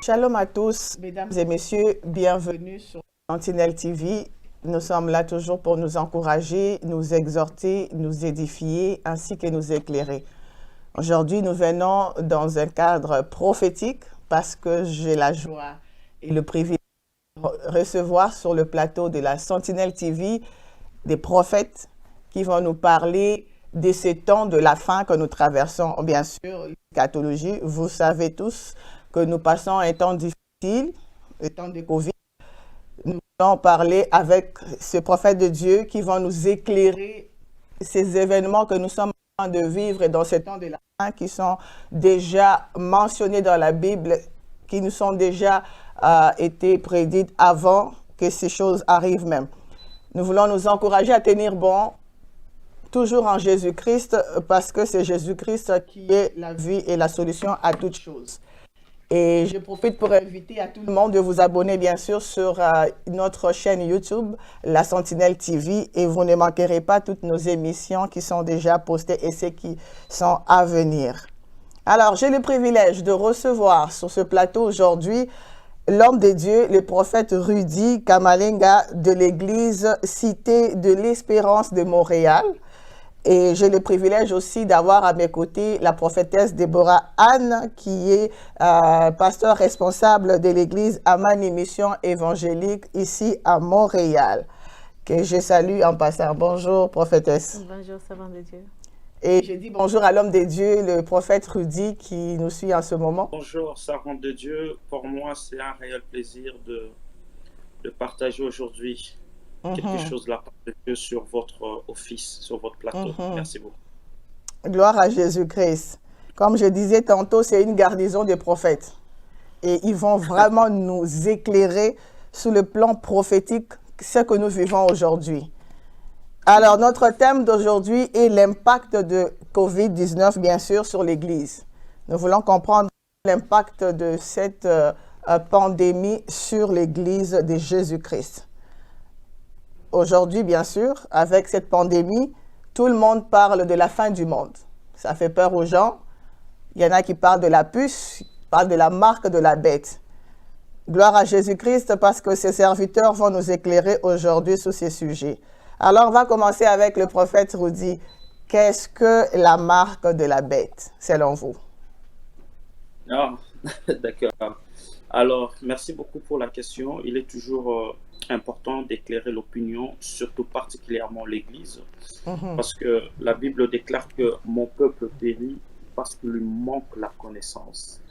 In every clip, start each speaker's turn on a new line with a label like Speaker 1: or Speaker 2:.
Speaker 1: Shalom à tous, mesdames et messieurs, bienvenue sur Sentinelle TV. Nous sommes là toujours pour nous encourager, nous exhorter, nous édifier ainsi que nous éclairer. Aujourd'hui, nous venons dans un cadre prophétique parce que j'ai la joie et le privilège de recevoir sur le plateau de la Sentinelle TV des prophètes qui vont nous parler de ces temps de la fin que nous traversons. Bien sûr, l'eschatologie, vous savez tous que nous passons un temps difficile, le temps de Covid. Nous allons parler avec ces prophètes de Dieu qui vont nous éclairer ces événements que nous sommes en train de vivre dans ces temps de la fin qui sont déjà mentionnés dans la Bible, qui nous sont déjà été prédites avant que ces choses arrivent même. Nous voulons nous encourager à tenir bon, toujours en Jésus-Christ, parce que c'est Jésus-Christ qui est la vie et la solution à toutes choses. Et je profite pour inviter à tout le monde de vous abonner, bien sûr, sur notre chaîne YouTube, La Sentinelle TV, et vous ne manquerez pas toutes nos émissions qui sont déjà postées et celles qui sont à venir. Alors, j'ai le privilège de recevoir sur ce plateau aujourd'hui l'homme de Dieu, le prophète Rudy Kamalenga de l'église Cité de l'Espérance de Montréal. Et j'ai le privilège aussi d'avoir à mes côtés la prophétesse Déborah Anne, qui est pasteur responsable de l'église Amani Mission évangélique ici à Montréal, que je salue en passant. Bonjour, prophétesse.
Speaker 2: Bonjour, servant de Dieu.
Speaker 1: Et je dis bonjour à l'homme de Dieu, le prophète Rudy, qui nous suit en ce moment.
Speaker 3: Bonjour, servant de Dieu. Pour moi, c'est un réel plaisir de partager aujourd'hui quelque chose de la part de Dieu sur votre office, sur votre plateau. Merci beaucoup.
Speaker 1: Gloire à Jésus-Christ. Comme je disais tantôt, c'est une garnison de prophètes. Et ils vont vraiment nous éclairer sur le plan prophétique, ce que nous vivons aujourd'hui. Alors, notre thème d'aujourd'hui est l'impact de COVID-19, bien sûr, sur l'Église. Nous voulons comprendre l'impact de cette pandémie sur l'Église de Jésus-Christ. Aujourd'hui, bien sûr, avec cette pandémie, tout le monde parle de la fin du monde. Ça fait peur aux gens. Il y en a qui parlent de la puce, qui parlent de la marque de la bête. Gloire à Jésus-Christ parce que ses serviteurs vont nous éclairer aujourd'hui sur ces sujets. Alors, on va commencer avec le prophète Rudy. Qu'est-ce que la marque de la bête, selon vous?
Speaker 3: Ah, d'accord. Alors, merci beaucoup pour la question. Il est toujours important d'éclairer l'opinion, surtout particulièrement l'Église, parce que la Bible déclare que mon peuple périt parce qu'il lui manque la connaissance.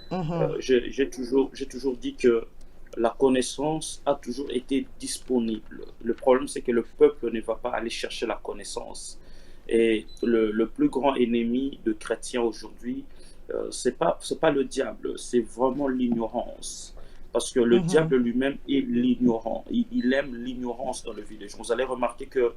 Speaker 3: J'ai toujours dit que la connaissance a toujours été disponible. Le problème, c'est que le peuple ne va pas aller chercher la connaissance. Et le plus grand ennemi de chrétiens aujourd'hui, c'est pas le diable, c'est vraiment l'ignorance. Parce que le diable lui-même est l'ignorant. Il aime l'ignorance dans le village. Vous allez remarquer que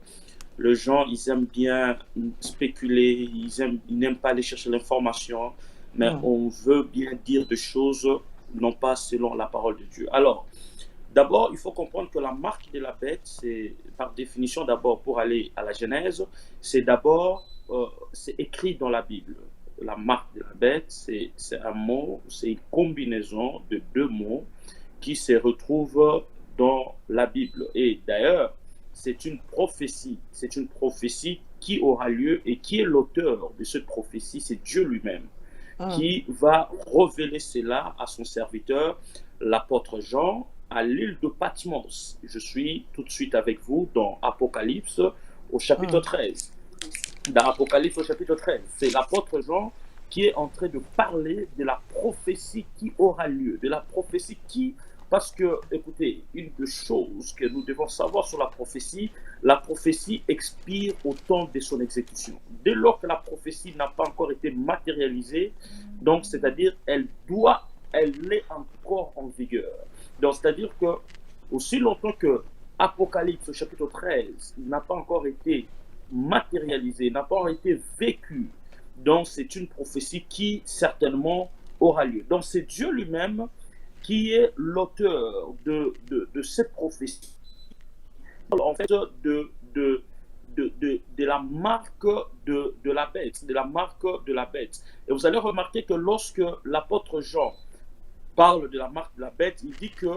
Speaker 3: les gens, ils aiment bien spéculer, ils n'aiment pas aller chercher l'information, mais on veut bien dire des choses non pas selon la parole de Dieu. Alors, d'abord, il faut comprendre que la marque de la bête, c'est par définition, d'abord, pour aller à la Genèse, c'est d'abord, c'est écrit dans la Bible. La marque de la bête, c'est un mot, c'est une combinaison de deux mots qui se retrouvent dans la Bible. Et d'ailleurs, c'est une prophétie qui aura lieu et qui est l'auteur de cette prophétie, c'est Dieu lui-même qui va révéler cela à son serviteur, l'apôtre Jean, à l'île de Patmos. Je suis tout de suite avec vous dans Apocalypse au chapitre 13. Dans Apocalypse au chapitre 13, c'est l'apôtre Jean qui est en train de parler de la prophétie qui aura lieu, de la prophétie qui, parce que, écoutez, une des choses que nous devons savoir sur la prophétie expire au temps de son exécution. Dès lors que la prophétie n'a pas encore été matérialisée, donc c'est-à-dire elle est encore en vigueur. Donc c'est-à-dire que aussi longtemps que Apocalypse chapitre 13 n'a pas encore été matérialisé, n'a pas encore été vécu, donc c'est une prophétie qui certainement aura lieu. Donc c'est Dieu lui-même qui est l'auteur de cette prophétie, en fait, de la marque de la bête, de la marque de la bête. Et vous allez remarquer que lorsque l'apôtre Jean parle de la marque de la bête, il dit qu'il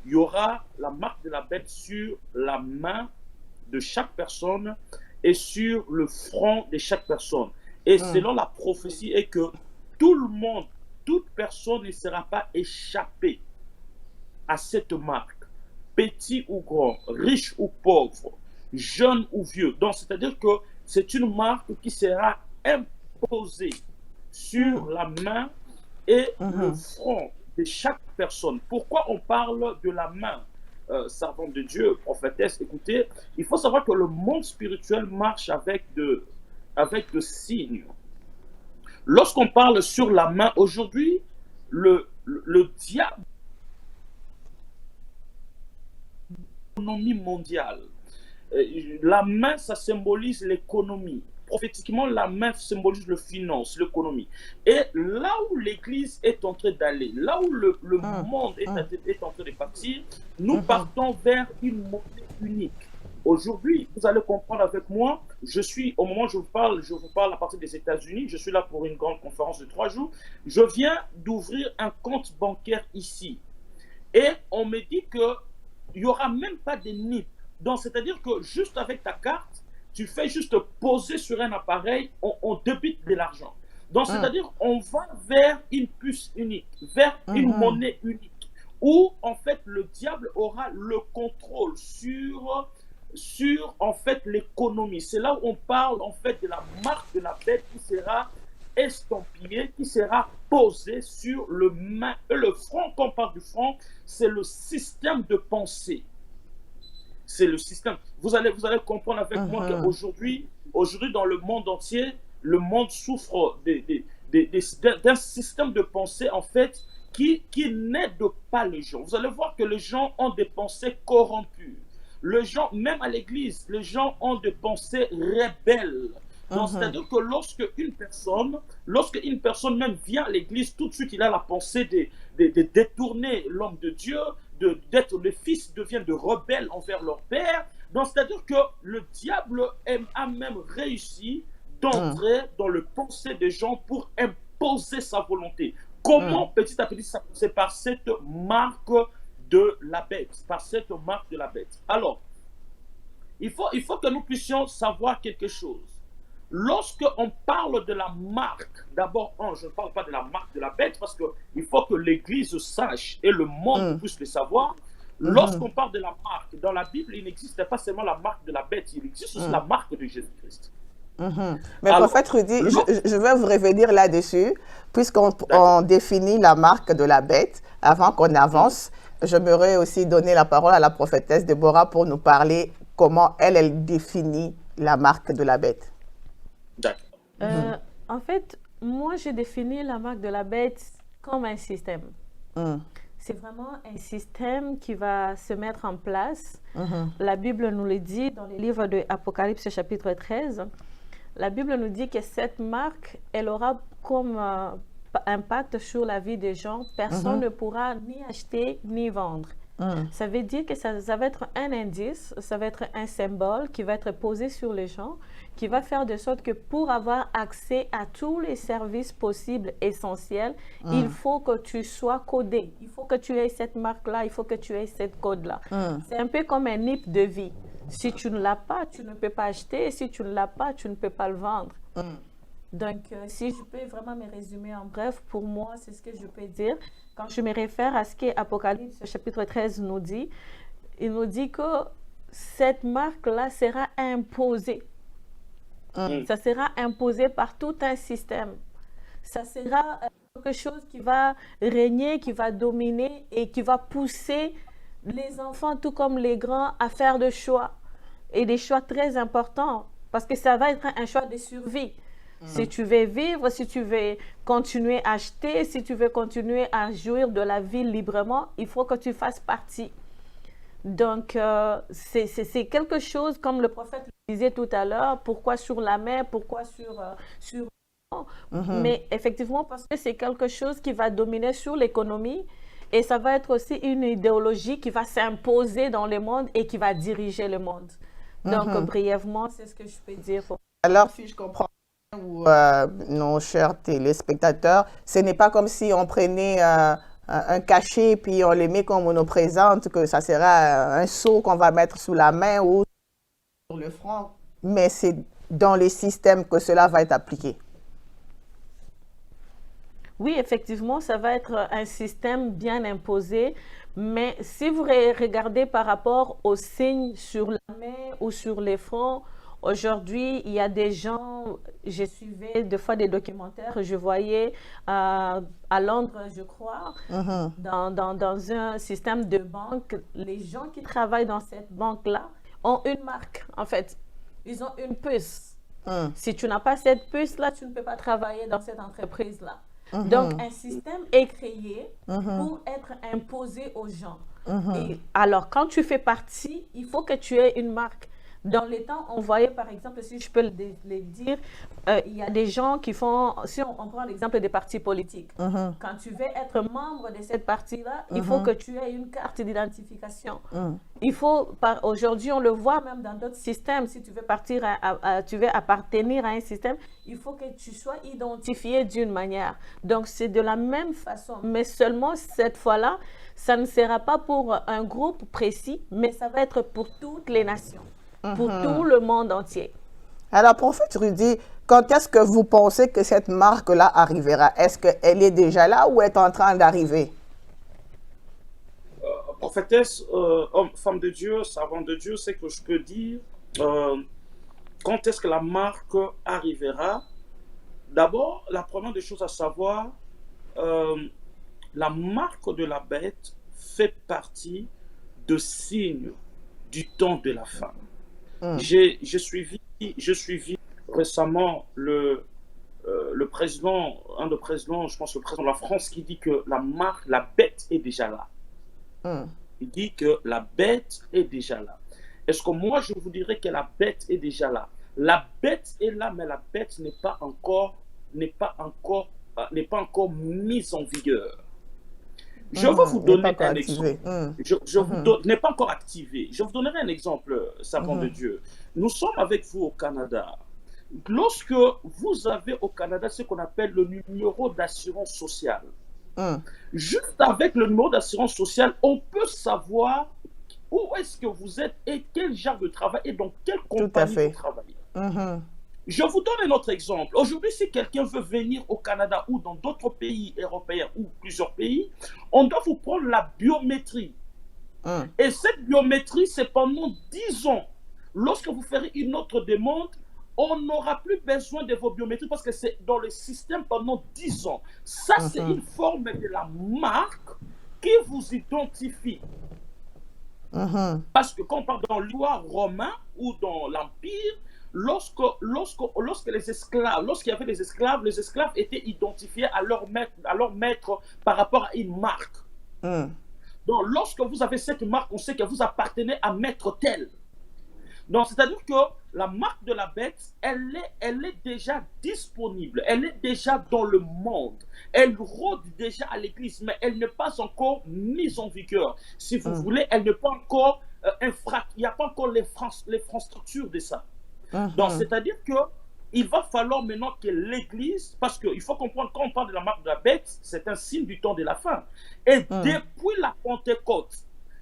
Speaker 3: y aura la marque de la bête sur la main de chaque personne et sur le front de chaque personne. Et selon la prophétie, est que tout le monde, toute personne ne sera pas échappée à cette marque, petit ou grand, riche ou pauvre, jeune ou vieux. Donc, c'est-à-dire que c'est une marque qui sera imposée sur la main et le front de chaque personne. Pourquoi on parle de la main, servante de Dieu, prophétesse? Écoutez, il faut savoir que le monde spirituel marche avec de signes. Lorsqu'on parle sur la main, aujourd'hui, le diable, l'économie mondiale, la main, ça symbolise l'économie. Prophétiquement, la main symbolise le finance, l'économie. Et là où l'Église est en train d'aller, là où le monde est en train de partir, nous partons vers une monnaie unique. Aujourd'hui, vous allez comprendre avec moi, au moment où je vous parle à partir des États-Unis, je suis là pour une grande conférence de 3 jours, je viens d'ouvrir un compte bancaire ici. Et on me dit qu'il n'y aura même pas de NIP. Donc, c'est-à-dire que juste avec ta carte, tu fais juste poser sur un appareil, on débite de l'argent. Donc, c'est-à-dire on va vers une puce unique, vers une monnaie unique, où en fait le diable aura le contrôle sur en fait l'économie. C'est là où on parle en fait de la marque de la bête qui sera estampillée, qui sera posée sur le front. Quand on parle du front, c'est le système de pensée. C'est le système. Vous allez comprendre avec moi qu'aujourd'hui, dans le monde entier, le monde souffre d'un système de pensée, en fait, qui n'aide pas les gens. Vous allez voir que les gens ont des pensées corrompues. Les gens, même à l'église, les gens ont des pensées rebelles. Donc, c'est-à-dire que lorsque une personne même vient à l'église, tout de suite, il a la pensée de détourner l'homme de Dieu, d'être le fils devient de rebelles envers leur père. Donc, c'est-à-dire que le diable a même réussi d'entrer dans le pensée des gens pour imposer sa volonté. Comment petit à petit? C'est par cette marque de la bête, par cette marque de la bête. Alors, il faut que nous puissions savoir quelque chose. Lorsqu'on parle de la marque, d'abord, je ne parle pas de la marque de la bête parce qu'il faut que l'Église sache et le monde puisse le savoir. Lorsqu'on parle de la marque, dans la Bible, il n'existe pas seulement la marque de la bête, il existe aussi la marque de Jésus-Christ.
Speaker 1: Mais alors, prophète Rudy, je vais vous revenir là-dessus, puisqu'on définit la marque de la bête. Avant qu'on avance, j'aimerais aussi donner la parole à la prophétesse Déborah pour nous parler comment elle définit la marque de la bête.
Speaker 2: D'accord. En fait, moi, j'ai défini la marque de la bête comme un système. C'est vraiment un système qui va se mettre en place. La Bible nous le dit dans les livres de Apocalypse chapitre 13. La Bible nous dit que cette marque, elle aura comme impact sur la vie des gens. Personne ne pourra ni acheter ni vendre. Ça veut dire que ça va être un indice, ça va être un symbole qui va être posé sur les gens, qui va faire de sorte que pour avoir accès à tous les services possibles, essentiels, il faut que tu sois codé. Il faut que tu aies cette marque-là, il faut que tu aies cette code-là. C'est un peu comme un NIP de vie. Si tu ne l'as pas, tu ne peux pas acheter. Et si tu ne l'as pas, tu ne peux pas le vendre. Donc, si je peux vraiment me résumer en bref, pour moi, c'est ce que je peux dire. Quand je me réfère à ce qu'Apocalypse chapitre 13 nous dit, il nous dit que cette marque-là sera imposée. Ça sera imposé par tout un système. Ça sera quelque chose qui va régner, qui va dominer et qui va pousser les enfants, tout comme les grands, à faire des choix. Et des choix très importants, parce que ça va être un choix de survie. Si tu veux vivre, si tu veux continuer à acheter, si tu veux continuer à jouir de la vie librement, il faut que tu fasses partie. Donc, c'est quelque chose, comme le prophète le disait tout à l'heure, pourquoi sur la mer, pourquoi sur mais effectivement, parce que c'est quelque chose qui va dominer sur l'économie et ça va être aussi une idéologie qui va s'imposer dans le monde et qui va diriger le monde. Donc, brièvement, c'est ce que je peux dire.
Speaker 1: Alors, si je comprends, nos chers téléspectateurs, ce n'est pas comme si on prenait un cachet, puis on les met comme on nous présente, que ça sera un seau qu'on va mettre sous la main ou sur le front. Mais c'est dans les systèmes que cela va être appliqué.
Speaker 2: Oui, effectivement, ça va être un système bien imposé, mais si vous regardez par rapport aux signes sur la main ou sur les fronts, aujourd'hui, il y a des gens, je suivais des fois des documentaires, je voyais à Londres, je crois, dans un système de banque, les gens qui travaillent dans cette banque-là ont une marque, en fait. Ils ont une puce. Si tu n'as pas cette puce-là, tu ne peux pas travailler dans cette entreprise-là. Donc, un système est créé pour être imposé aux gens. Et alors, quand tu fais partie, il faut que tu aies une marque. Dans les temps, on voyait, par exemple, si je peux le dire, il y a des gens qui font, si on prend l'exemple des partis politiques, quand tu veux être membre de cette partie-là, il faut que tu aies une carte d'identification. Il faut, aujourd'hui, on le voit même dans d'autres systèmes, si tu veux tu veux appartenir à un système, il faut que tu sois identifié d'une manière. Donc, c'est de la même façon, mais seulement cette fois-là, ça ne sera pas pour un groupe précis, mais ça va être pour toutes les nations. Pour tout le monde entier.
Speaker 1: Alors, prophète Rudy, quand est-ce que vous pensez que cette marque-là arrivera? Est-ce qu'elle est déjà là ou est en train d'arriver?
Speaker 3: Prophétesse, femme de Dieu, savant de Dieu, c'est que je peux dire, quand est-ce que la marque arrivera? D'abord, la première des choses à savoir, la marque de la bête fait partie de signes du temps de la fin. J'ai suivi récemment le président, un des présidents, je pense le président de la France, qui dit que la bête est déjà là. Il dit que la bête est déjà là. Est-ce que moi je vous dirais que la bête est déjà là? La bête est là, mais la bête n'est pas encore mise en vigueur. Je vais vous donner un exemple. N'est pas encore activé. Je vous donnerai un exemple, savant de Dieu. Nous sommes avec vous au Canada. Lorsque vous avez au Canada ce qu'on appelle le numéro d'assurance sociale, juste avec le numéro d'assurance sociale, on peut savoir où est-ce que vous êtes et quel genre de travail et dans quelle compagnie vous travaillez. Je vous donne un autre exemple. Aujourd'hui, si quelqu'un veut venir au Canada ou dans d'autres pays européens ou plusieurs pays, on doit vous prendre la biométrie. Et cette biométrie, c'est pendant 10 ans. Lorsque vous ferez une autre demande, on n'aura plus besoin de vos biométries parce que c'est dans le système pendant 10 ans. Ça, c'est une forme de la marque qui vous identifie. Parce que quand on parle dans l'histoire romain ou dans l'Empire, lorsqu'il y avait des esclaves, les esclaves étaient identifiés à leur maître par rapport à une marque. Donc, lorsque vous avez cette marque, on sait que vous appartenez à maître tel. Donc, c'est-à-dire que la marque de la bête, elle est déjà disponible, elle est déjà dans le monde, elle rôde déjà à l'église, mais elle n'est pas encore mise en vigueur. Si vous voulez, elle n'est pas encore il n'y a pas encore l'infrastructure de ça. Donc, c'est-à-dire qu'il va falloir maintenant que l'Église, parce qu'il faut comprendre, quand on parle de la marque de la bête, c'est un signe du temps de la fin. Et depuis la Pentecôte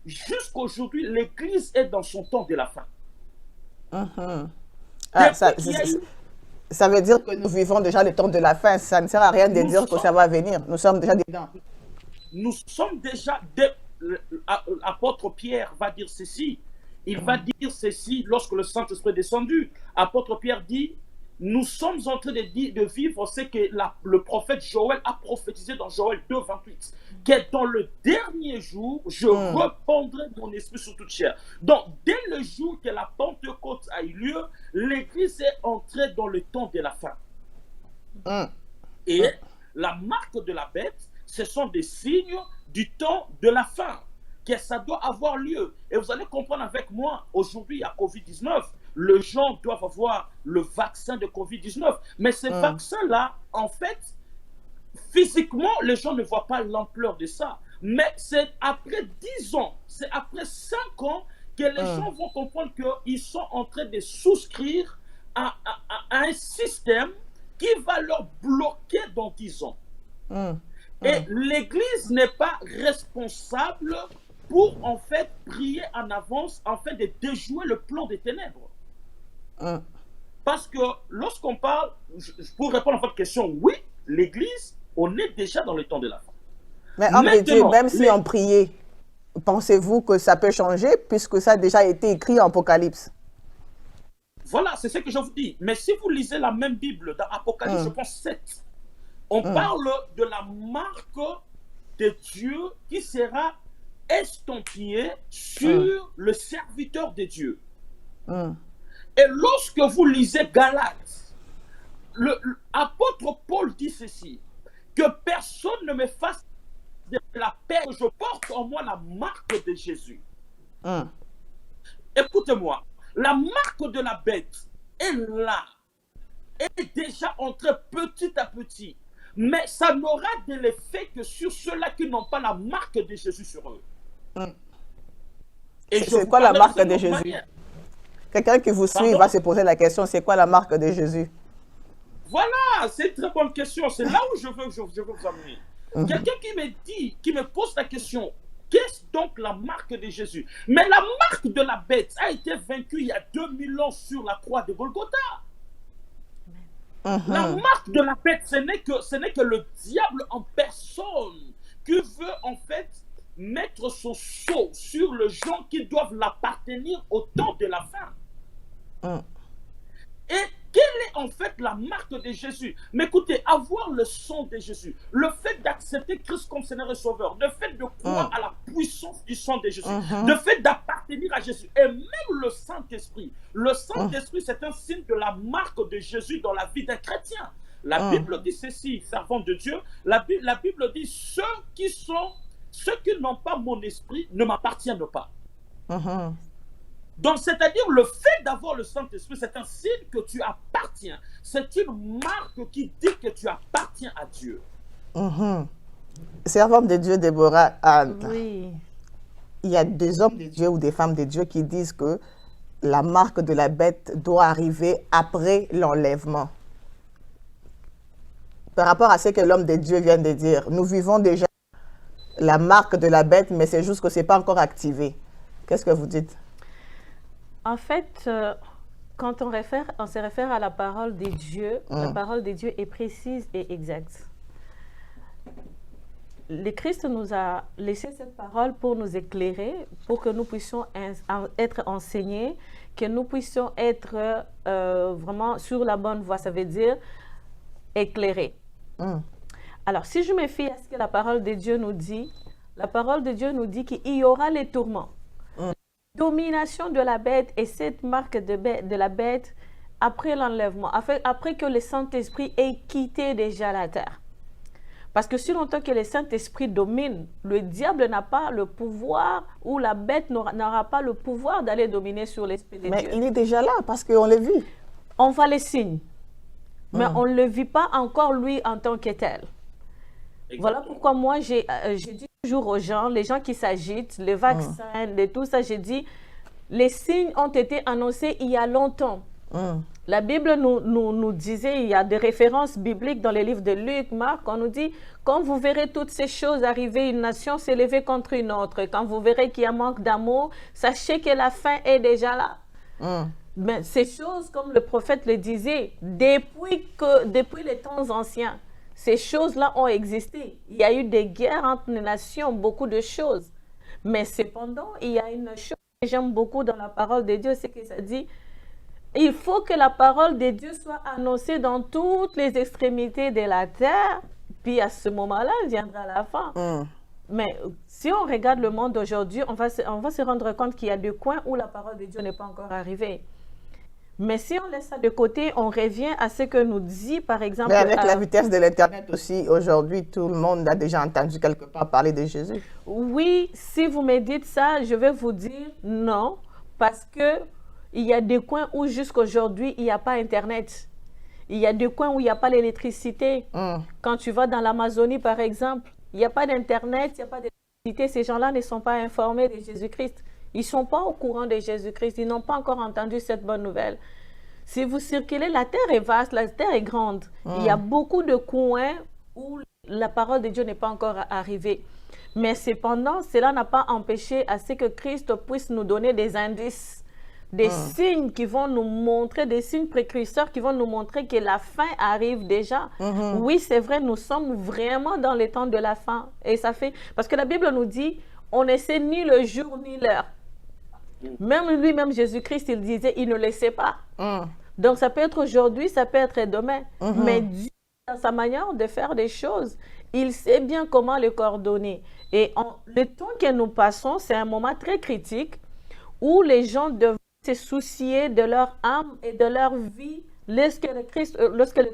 Speaker 3: jusqu'à aujourd'hui, l'Église est dans son temps de la fin.
Speaker 1: Ça veut dire que nous vivons déjà le temps de la fin. Ça ne sert à rien de dire que ça va venir. Nous sommes déjà dedans.
Speaker 3: Nous sommes déjà... L'apôtre Pierre va dire ceci. Il va dire ceci lorsque le Saint-Esprit est descendu. Apôtre Pierre dit, nous sommes en train de vivre ce que le prophète Joël a prophétisé dans Joël 2, 28. Que dans le dernier jour, je répandrai mon esprit sur toute chair. Donc, dès le jour que la Pentecôte a eu lieu, l'Église est entrée dans le temps de la fin. Et la marque de la bête, ce sont des signes du temps de la fin. Que ça doit avoir lieu. Et vous allez comprendre avec moi, aujourd'hui, à Covid-19, les gens doivent avoir le vaccin de Covid-19. Mais ce vaccin-là, en fait, physiquement, les gens ne voient pas l'ampleur de ça. Mais c'est après 10 ans, c'est après 5 ans que les gens vont comprendre qu'ils sont en train de souscrire à un système qui va leur bloquer dans 10 ans. Et l'Église n'est pas responsable pour, en fait, prier en avance, afin de déjouer le plan des ténèbres. Parce que lorsqu'on parle, pour répondre à votre question, oui, l'Église, on est déjà dans le temps de la fin.
Speaker 1: Mais homme de Dieu, même si on priait, pensez-vous que ça peut changer puisque ça a déjà été écrit en Apocalypse?
Speaker 3: Voilà, c'est ce que je vous dis. Mais si vous lisez la même Bible dans Apocalypse, je pense 7, on parle de la marque de Dieu qui sera estampillée sur le serviteur de Dieu. Et lorsque vous lisez Galates, l'apôtre Paul dit ceci, que personne ne me fasse de la paix, que je porte en moi la marque de Jésus. Écoutez-moi, la marque de la bête est là, est déjà entrée petit à petit, mais ça n'aura de l'effet que sur ceux-là qui n'ont pas la marque de Jésus sur eux.
Speaker 1: C'est quoi la marque de Jésus? Quelqu'un qui vous suit va se poser la question, c'est quoi la marque de Jésus?
Speaker 3: Voilà, c'est une très bonne question. C'est là où je veux vous amener. Quelqu'un qui me pose la question, qu'est-ce donc la marque de Jésus? Mais la marque de la bête a été vaincue il y a 2000 ans sur la croix de Golgotha. La marque de la bête, ce n'est que le diable en personne qui veut en fait mettre son sceau sur les gens qui doivent l'appartenir au temps de la fin. Et quelle est en fait la marque de Jésus? Mais écoutez, avoir le sang de Jésus, le fait d'accepter Christ comme Seigneur et Sauveur, le fait de croire à la puissance du sang de Jésus, le fait d'appartenir à Jésus, et même le Saint-Esprit. Le Saint-Esprit, c'est un signe de la marque de Jésus dans la vie d'un chrétien. La Bible dit ceci, servant de Dieu, la Bible dit, ceux qui n'ont pas mon esprit ne m'appartiennent pas. Donc, c'est-à-dire, le fait d'avoir le Saint-Esprit, c'est un signe que tu appartiens. C'est une marque qui dit que tu appartiens à Dieu.
Speaker 1: Servante de Dieu, Déborah,
Speaker 2: oui.
Speaker 1: Il y a des hommes de Dieu ou des femmes de Dieu qui disent que la marque de la bête doit arriver après l'enlèvement. Par rapport à ce que l'homme de Dieu vient de dire, nous vivons déjà la marque de la bête, mais c'est juste que ce n'est pas encore activé. Qu'est-ce que vous dites?
Speaker 2: En fait, quand on se réfère à la parole de Dieu, la parole de Dieu est précise et exacte. Le Christ nous a laissé cette parole pour nous éclairer, pour que nous puissions être enseignés, que nous puissions être vraiment sur la bonne voie, ça veut dire éclairés. Alors, si je me fie à ce que la parole de Dieu nous dit, la parole de Dieu nous dit qu'il y aura les tourments. Domination de la bête et cette marque de la bête après l'enlèvement, après que le Saint-Esprit ait quitté déjà la terre. Parce que si longtemps que le Saint-Esprit domine, le diable n'a pas le pouvoir ou la bête n'aura pas le pouvoir d'aller dominer sur l'Esprit de Dieu.
Speaker 1: Mais il est déjà là parce qu'on le vit.
Speaker 2: On voit les signes, mais on ne le vit pas encore lui en tant que tel. Exactement. Voilà pourquoi moi, j'ai dit toujours aux gens, les gens qui s'agitent, les vaccins, tout ça, j'ai dit, les signes ont été annoncés il y a longtemps. La Bible nous disait, il y a des références bibliques dans les livres de Luc, Marc, on nous dit, quand vous verrez toutes ces choses arriver, une nation s'élever contre une autre. Quand vous verrez qu'il y a manque d'amour, sachez que la fin est déjà là. Mais ces choses, comme le prophète le disait, depuis les temps anciens, ces choses-là ont existé. Il y a eu des guerres entre les nations, beaucoup de choses. Mais cependant, il y a une chose que j'aime beaucoup dans la parole de Dieu, c'est que ça dit, il faut que la parole de Dieu soit annoncée dans toutes les extrémités de la terre, puis à ce moment-là, viendra la fin. Mais si on regarde le monde d'aujourd'hui, on va se rendre compte qu'il y a des coins où la parole de Dieu n'est pas encore arrivée. Mais si on laisse ça de côté, on revient à ce que nous dit, par exemple...
Speaker 1: Mais avec la vitesse de l'Internet aussi, aujourd'hui, tout le monde a déjà entendu quelque part parler de Jésus.
Speaker 2: Oui, si vous me dites ça, je vais vous dire non, parce que il y a des coins où jusqu'aujourd'hui, il n'y a pas Internet. Il y a des coins où il n'y a pas l'électricité. Quand tu vas dans l'Amazonie, par exemple, il n'y a pas d'Internet, il n'y a pas d'électricité. Ces gens-là ne sont pas informés de Jésus-Christ. Ils ne sont pas au courant de Jésus-Christ. Ils n'ont pas encore entendu cette bonne nouvelle. Si vous circulez, la terre est vaste, la terre est grande. Il y a beaucoup de coins où la parole de Dieu n'est pas encore arrivée. Mais cependant, cela n'a pas empêché à ce que Christ puisse nous donner des indices, des signes qui vont nous montrer, des signes précurseurs qui vont nous montrer que la fin arrive déjà. Oui, c'est vrai, nous sommes vraiment dans les temps de la fin. Et ça fait... Parce que la Bible nous dit, on ne sait ni le jour ni l'heure. Même lui-même, Jésus-Christ, il disait, il ne le sait pas. Donc, ça peut être aujourd'hui, ça peut être demain. Mais Dieu, dans sa manière de faire des choses, il sait bien comment les coordonner. Et le temps que nous passons, c'est un moment très critique où les gens doivent se soucier de leur âme et de leur vie lorsque le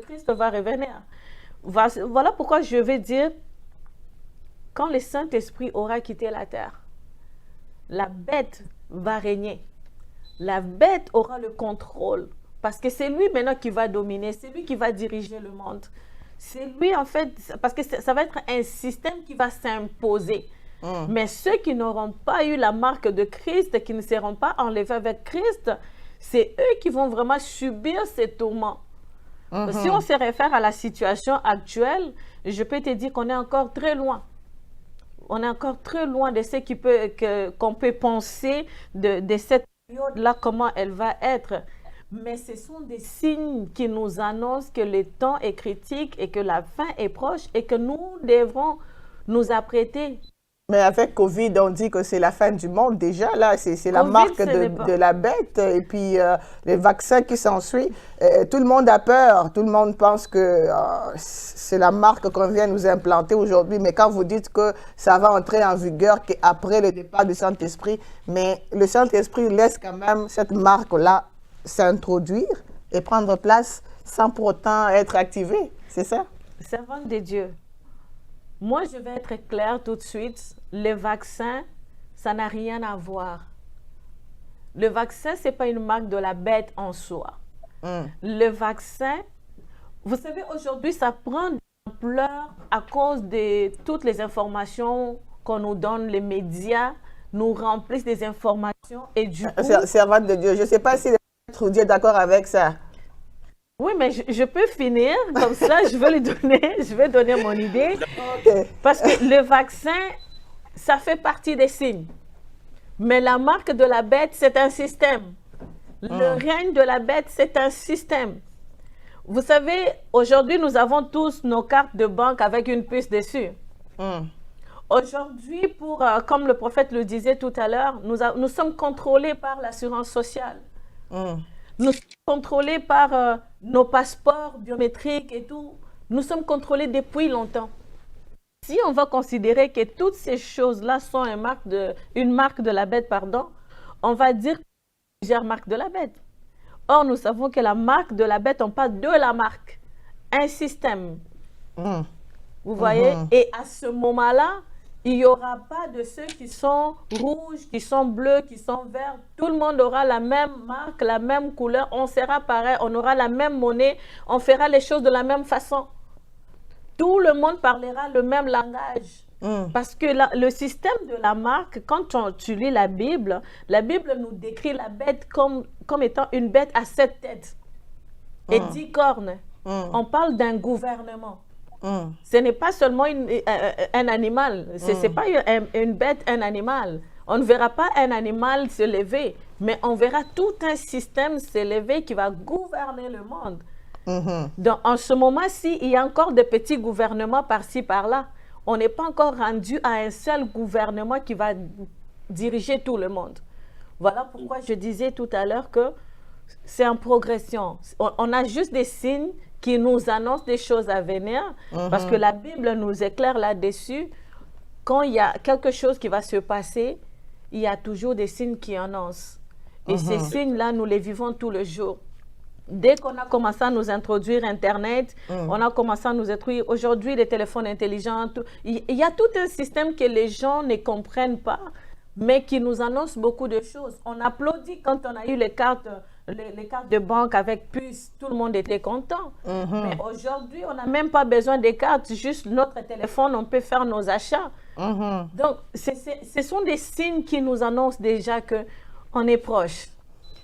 Speaker 2: Christ va revenir. Voilà pourquoi je vais dire, quand le Saint-Esprit aura quitté la terre, la bête va régner. La bête aura le contrôle. Parce que c'est lui maintenant qui va dominer, c'est lui qui va diriger le monde. C'est lui en fait, parce que ça va être un système qui va s'imposer. Mais ceux qui n'auront pas eu la marque de Christ, qui ne seront pas enlevés avec Christ, c'est eux qui vont vraiment subir ces tourments. Si on se réfère à la situation actuelle, je peux te dire qu'on est encore très loin. On est encore très loin de ce qu'on peut penser de cette période-là, comment elle va être. Mais ce sont des signes qui nous annoncent que le temps est critique et que la fin est proche et que nous devrons nous apprêter.
Speaker 1: Mais avec Covid, on dit que c'est la fin du monde déjà. Là, c'est la marque de la bête. Et puis, les vaccins qui s'ensuivent. Tout le monde a peur. Tout le monde pense que c'est la marque qu'on vient nous implanter aujourd'hui. Mais quand vous dites que ça va entrer en vigueur après le départ du Saint-Esprit, mais le Saint-Esprit laisse quand même cette marque-là s'introduire et prendre place sans pour autant être activé. C'est ça?
Speaker 2: Servante de Dieu. Moi, je vais être claire tout de suite. Le vaccin, ça n'a rien à voir. Le vaccin, ce n'est pas une marque de la bête en soi. Le vaccin, vous savez, aujourd'hui, ça prend de l'ampleur à cause de toutes les informations qu'on nous donne, les médias nous remplissent des informations et du coup...
Speaker 1: Servante de Dieu, je ne sais pas si Dieu est d'accord avec ça.
Speaker 2: Oui, mais je peux finir, comme ça, je vais donner mon idée. Parce que le vaccin, ça fait partie des signes. Mais la marque de la bête, c'est un système. Le règne de la bête, c'est un système. Vous savez, aujourd'hui, nous avons tous nos cartes de banque avec une puce dessus. Aujourd'hui, comme le prophète le disait tout à l'heure, nous sommes contrôlés par l'assurance sociale. Nous sommes contrôlés par nos passeports biométriques et tout. Nous sommes contrôlés depuis longtemps. Si on va considérer que toutes ces choses-là sont une marque de la bête, on va dire plusieurs marques de la bête. Or, nous savons que la marque de la bête, on parle de la marque, un système. Vous voyez? Et à ce moment-là, il n'y aura pas de ceux qui sont rouges, qui sont bleus, qui sont verts. Tout le monde aura la même marque, la même couleur. On sera pareil, on aura la même monnaie. On fera les choses de la même façon. Tout le monde parlera le même langage. Parce que le système de la marque, quand tu lis la Bible nous décrit la bête comme étant une bête à 7 têtes et 10 cornes. On parle d'un gouvernement. Ce n'est pas seulement un animal, ce n'est pas une bête, un animal. On ne verra pas un animal se lever, mais on verra tout un système se lever qui va gouverner le monde. Donc, en ce moment-ci, il y a encore des petits gouvernements par-ci, par-là. On n'est pas encore rendu à un seul gouvernement qui va diriger tout le monde. Voilà pourquoi je disais tout à l'heure que c'est en progression. On a juste des signes qui nous annoncent des choses à venir, parce que la Bible nous éclaire là-dessus. Quand il y a quelque chose qui va se passer, il y a toujours des signes qui annoncent. Et ces signes-là, nous les vivons tous les jours. Dès qu'on a commencé à nous introduire Internet, on a commencé à nous introduire aujourd'hui les téléphones intelligents. Il y a tout un système que les gens ne comprennent pas, mais qui nous annonce beaucoup de choses. On applaudit quand on a eu les cartes de banque avec puce, tout le monde était content. Mais aujourd'hui, on n'a même pas besoin des cartes, juste notre téléphone, on peut faire nos achats. Donc, ce sont des signes qui nous annoncent déjà qu'on est proche.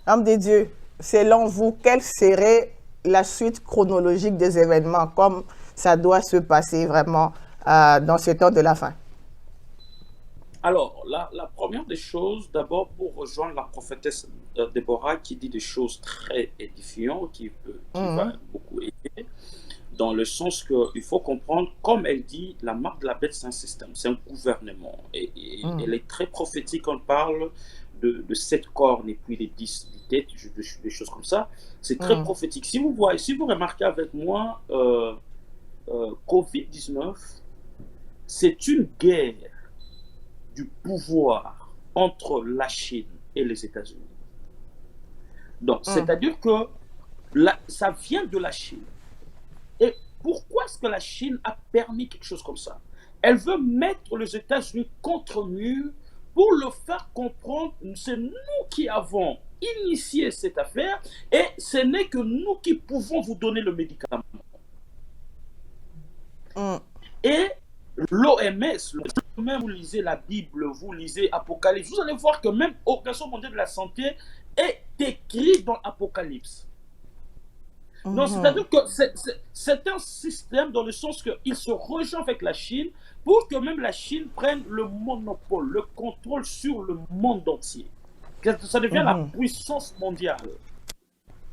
Speaker 1: Homme de Dieu, selon vous, quelle serait la suite chronologique des événements, comme ça doit se passer vraiment dans ce temps de la fin?
Speaker 3: Alors, la première des choses, d'abord pour rejoindre la prophétesse Déborah qui dit des choses très édifiantes, qui va beaucoup aider, dans le sens qu'il faut comprendre, comme elle dit, la marque de la bête, c'est un système, c'est un gouvernement. Et elle est très prophétique quand on parle de 7 cornes et puis les 10 têtes, des choses comme ça. C'est très prophétique. Si vous remarquez avec moi, Covid-19, c'est une guerre du pouvoir entre la Chine et les États-Unis. Donc, c'est-à-dire que ça vient de la Chine. Et pourquoi est-ce que la Chine a permis quelque chose comme ça? Elle veut mettre les États-Unis contre mur pour leur faire comprendre que c'est nous qui avons initié cette affaire et ce n'est que nous qui pouvons vous donner le médicament. Et l'OMS, même vous lisez la Bible, vous lisez Apocalypse, vous allez voir que même l'Organisation mondiale de la santé est écrit dans Apocalypse. Donc, c'est-à-dire que c'est un système dans le sens qu'il se rejoint avec la Chine pour que même la Chine prenne le monopole, le contrôle sur le monde entier. Ça devient la puissance mondiale.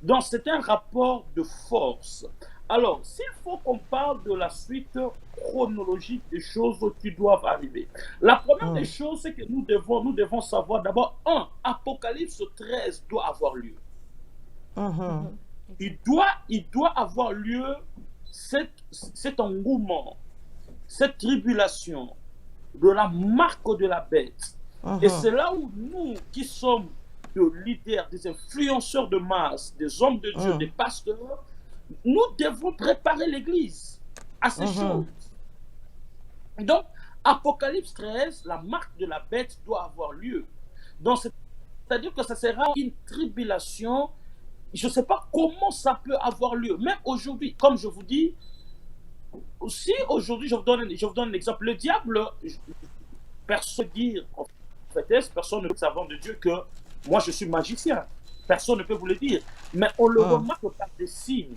Speaker 3: Donc, c'est un rapport de force. Alors, s'il faut qu'on parle de la suite chronologique des choses qui doivent arriver, la première des choses, c'est que nous devons savoir d'abord, Apocalypse 13 doit avoir lieu. Il doit avoir lieu cet engouement, cette tribulation de la marque de la bête. Et c'est là où nous, qui sommes des leaders, des influenceurs de masse, des hommes de Dieu, des pasteurs, nous devons préparer l'Église à ces choses. Donc, Apocalypse 13, la marque de la bête doit avoir lieu. Donc, c'est-à-dire que ça sera une tribulation. Je ne sais pas comment ça peut avoir lieu. Même aujourd'hui, comme je vous dis, si aujourd'hui, je vous donne un exemple. Le diable, personne ne dit, en fait, personne ne peut savoir de Dieu que moi je suis magicien. Personne ne peut vous le dire. Mais on le remarque par des signes.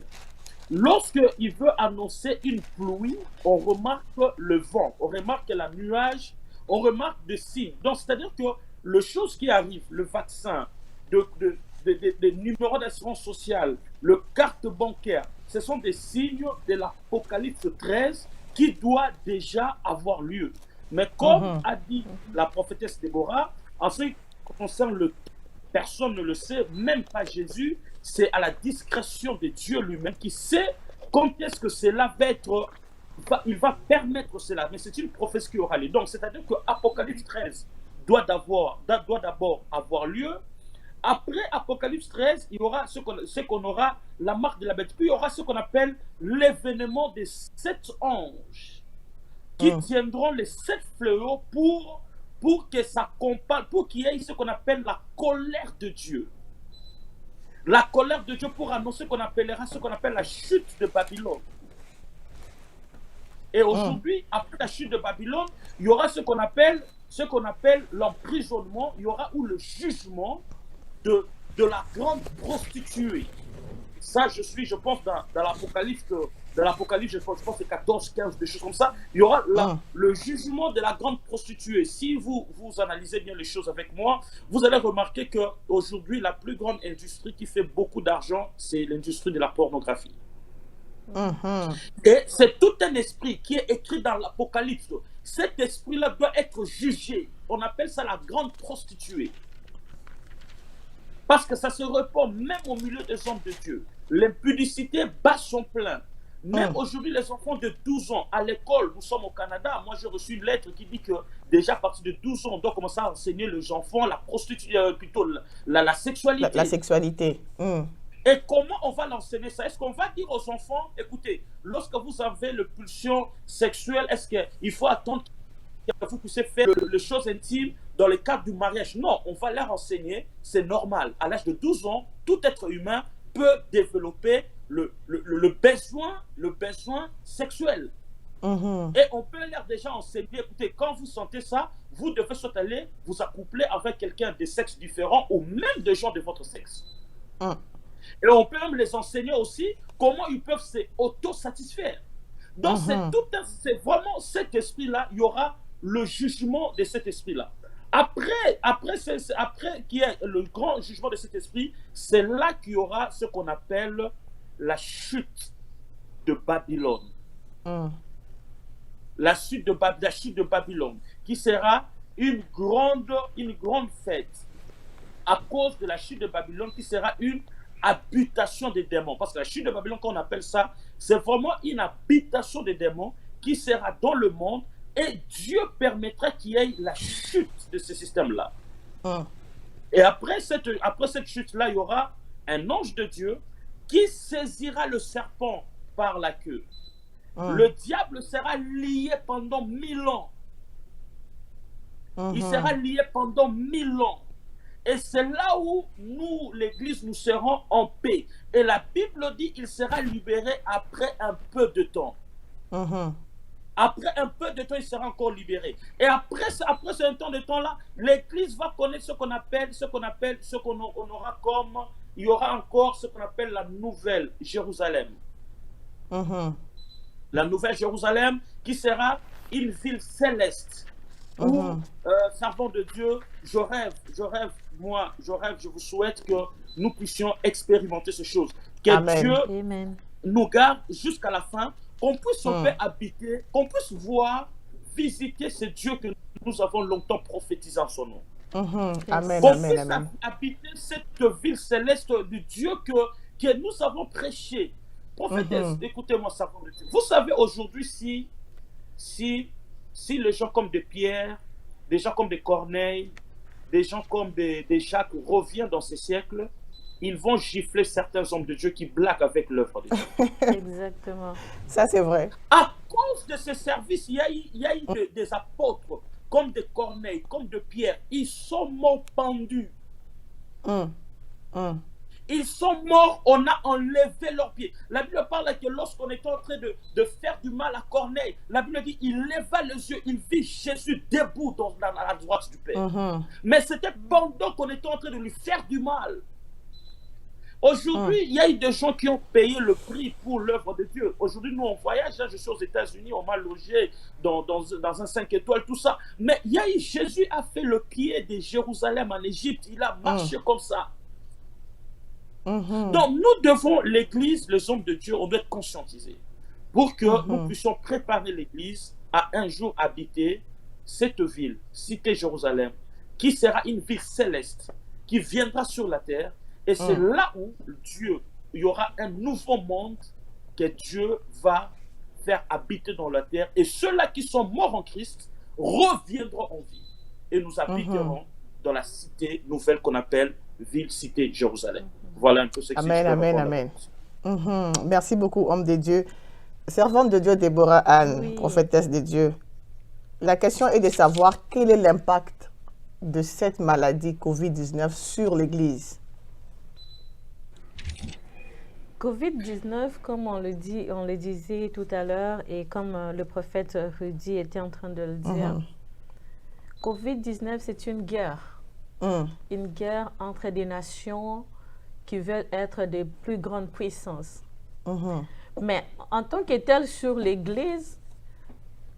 Speaker 3: Lorsqu'il veut annoncer une pluie, on remarque le vent, on remarque la nuage, on remarque des signes. Donc, c'est-à-dire que les choses qui arrivent, le vaccin, des numéros d'assurance sociale, le carte bancaire, ce sont des signes de l'Apocalypse 13 qui doit déjà avoir lieu. Mais comme a dit la prophétesse Déborah, en ce qui concerne le personne ne le sait, même pas Jésus, c'est à la discrétion de Dieu lui-même qui sait quand est-ce que cela va être, il va permettre cela. Mais c'est une prophétie qui aura lieu. Donc, c'est-à-dire que Apocalypse 13 doit d'abord avoir lieu. Après Apocalypse 13, il y aura ce qu'on aura, la marque de la bête. Puis il y aura ce qu'on appelle l'événement des 7 anges qui tiendront les 7 fléaux pour que ça compare, pour qu'il y ait ce qu'on appelle la colère de Dieu. La colère de Dieu pour annoncer qu'on appellera ce qu'on appelle la chute de Babylone. Et aujourd'hui, après la chute de Babylone, il y aura ce qu'on appelle l'emprisonnement, il y aura ou le jugement de la grande prostituée. Ça, je pense, dans l'Apocalypse, je pense que c'est 14, 15, des choses comme ça. Il y aura le jugement de la grande prostituée. Si vous analysez bien les choses avec moi, vous allez remarquer qu'aujourd'hui, la plus grande industrie qui fait beaucoup d'argent, c'est l'industrie de la pornographie. Et c'est tout un esprit qui est écrit dans l'Apocalypse. Cet esprit-là doit être jugé. On appelle ça la grande prostituée. Parce que ça se répand même au milieu des hommes de Dieu. L'impudicité bat son plein. Même aujourd'hui, les enfants de 12 ans à l'école, nous sommes au Canada. Moi, j'ai reçu une lettre qui dit que déjà à partir de 12 ans, on doit commencer à enseigner les enfants plutôt la sexualité.
Speaker 1: La sexualité.
Speaker 3: Et comment on va l'enseigner ça? Est-ce qu'on va dire aux enfants, écoutez, lorsque vous avez le pulsion sexuelle, est-ce qu'il faut attendre que vous puissiez faire les choses intimes dans le cadre du mariage? Non, on va leur enseigner, c'est normal. À l'âge de 12 ans, tout être humain peut développer le besoin sexuel. Et on peut leur déjà enseigner, écoutez, quand vous sentez ça, vous devez soit aller vous accoupler avec quelqu'un de sexe différent ou même de gens de votre sexe. Et on peut même les enseigner aussi comment ils peuvent s'auto-satisfaire. Donc, c'est vraiment cet esprit-là, il y aura le jugement de cet esprit-là. Après qu'il y ait le grand jugement de cet esprit, c'est là qu'il y aura ce qu'on appelle la chute de Babylone. La chute de Babylone, qui sera une grande fête à cause de la chute de Babylone, qui sera une habitation des démons. Parce que la chute de Babylone, quand on appelle ça, c'est vraiment une habitation des démons qui sera dans le monde, et Dieu permettra qu'il y ait la chute de ce système-là. Et après cette chute-là, il y aura un ange de Dieu qui saisira le serpent par la queue. Le diable sera lié pendant 1000 ans. Il sera lié pendant 1000 ans. Et c'est là où nous, l'Église, nous serons en paix. Et la Bible dit qu'il sera libéré après un peu de temps. Après un peu de temps, il sera encore libéré. Et après ce temps de temps-là, l'Église va connaître ce qu'on aura comme, il y aura encore ce qu'on appelle la Nouvelle Jérusalem. La Nouvelle Jérusalem qui sera une ville céleste. Où, servant de Dieu, je rêve, je vous souhaite que nous puissions expérimenter ces choses. Que Dieu nous garde jusqu'à la fin, qu'on puisse en paix habiter, qu'on puisse voir, visiter ce Dieu que nous avons longtemps prophétisé en son nom.
Speaker 1: Amen,
Speaker 3: qu'on
Speaker 1: amen,
Speaker 3: puisse
Speaker 1: amen.
Speaker 3: habiter cette ville céleste du Dieu que nous avons prêché. Prophétesse, écoutez-moi, servant de Dieu. Vous savez, aujourd'hui, si les gens comme des Pierre, des gens comme des Corneille, des gens comme des Jacques reviennent dans ces siècles, ils vont gifler certains hommes de Dieu qui blaguent avec l'œuvre de Dieu.
Speaker 2: Exactement.
Speaker 1: Ça, c'est vrai.
Speaker 3: À cause de ce service, il y a eu des apôtres, comme des Corneille, comme de Pierre. Ils sont morts pendus. Ils sont morts, on a enlevé leurs pieds. La Bible parle que lorsqu'on était en train de faire du mal à Corneille, la Bible dit il leva les yeux, il vit Jésus debout à la droite du Père. Mais c'était pendant qu'on était en train de lui faire du mal. Aujourd'hui, il y a eu des gens qui ont payé le prix pour l'œuvre de Dieu. Aujourd'hui, nous, on voyage. Là, je suis aux États-Unis, on m'a logé dans un 5 étoiles, tout ça. Mais il y a eu, Jésus a fait le pied de Jérusalem en Égypte. Il a marché comme ça. Donc, nous devons, l'Église, les hommes de Dieu, on doit être conscientisés pour que nous puissions préparer l'Église à un jour habiter cette ville, cité Jérusalem, qui sera une ville céleste, qui viendra sur la terre. Et c'est là où il y aura un nouveau monde que Dieu va faire habiter dans la terre. Et ceux-là qui sont morts en Christ reviendront en vie. Et nous habiterons dans la cité nouvelle qu'on appelle ville-cité Jérusalem. Voilà un peu ce que
Speaker 1: Amen, amen, amen. Merci beaucoup, homme de Dieu. Servante de Dieu, Déborah Anne, prophétesse de Dieu. La question est de savoir quel est l'impact de cette maladie COVID-19 sur l'Église.
Speaker 2: COVID-19, comme on le disait tout à l'heure et comme le prophète Rudy était en train de le dire, COVID-19, c'est une guerre. Une guerre entre des nations qui veulent être des plus grandes puissances. Mais en tant que tel sur l'Église,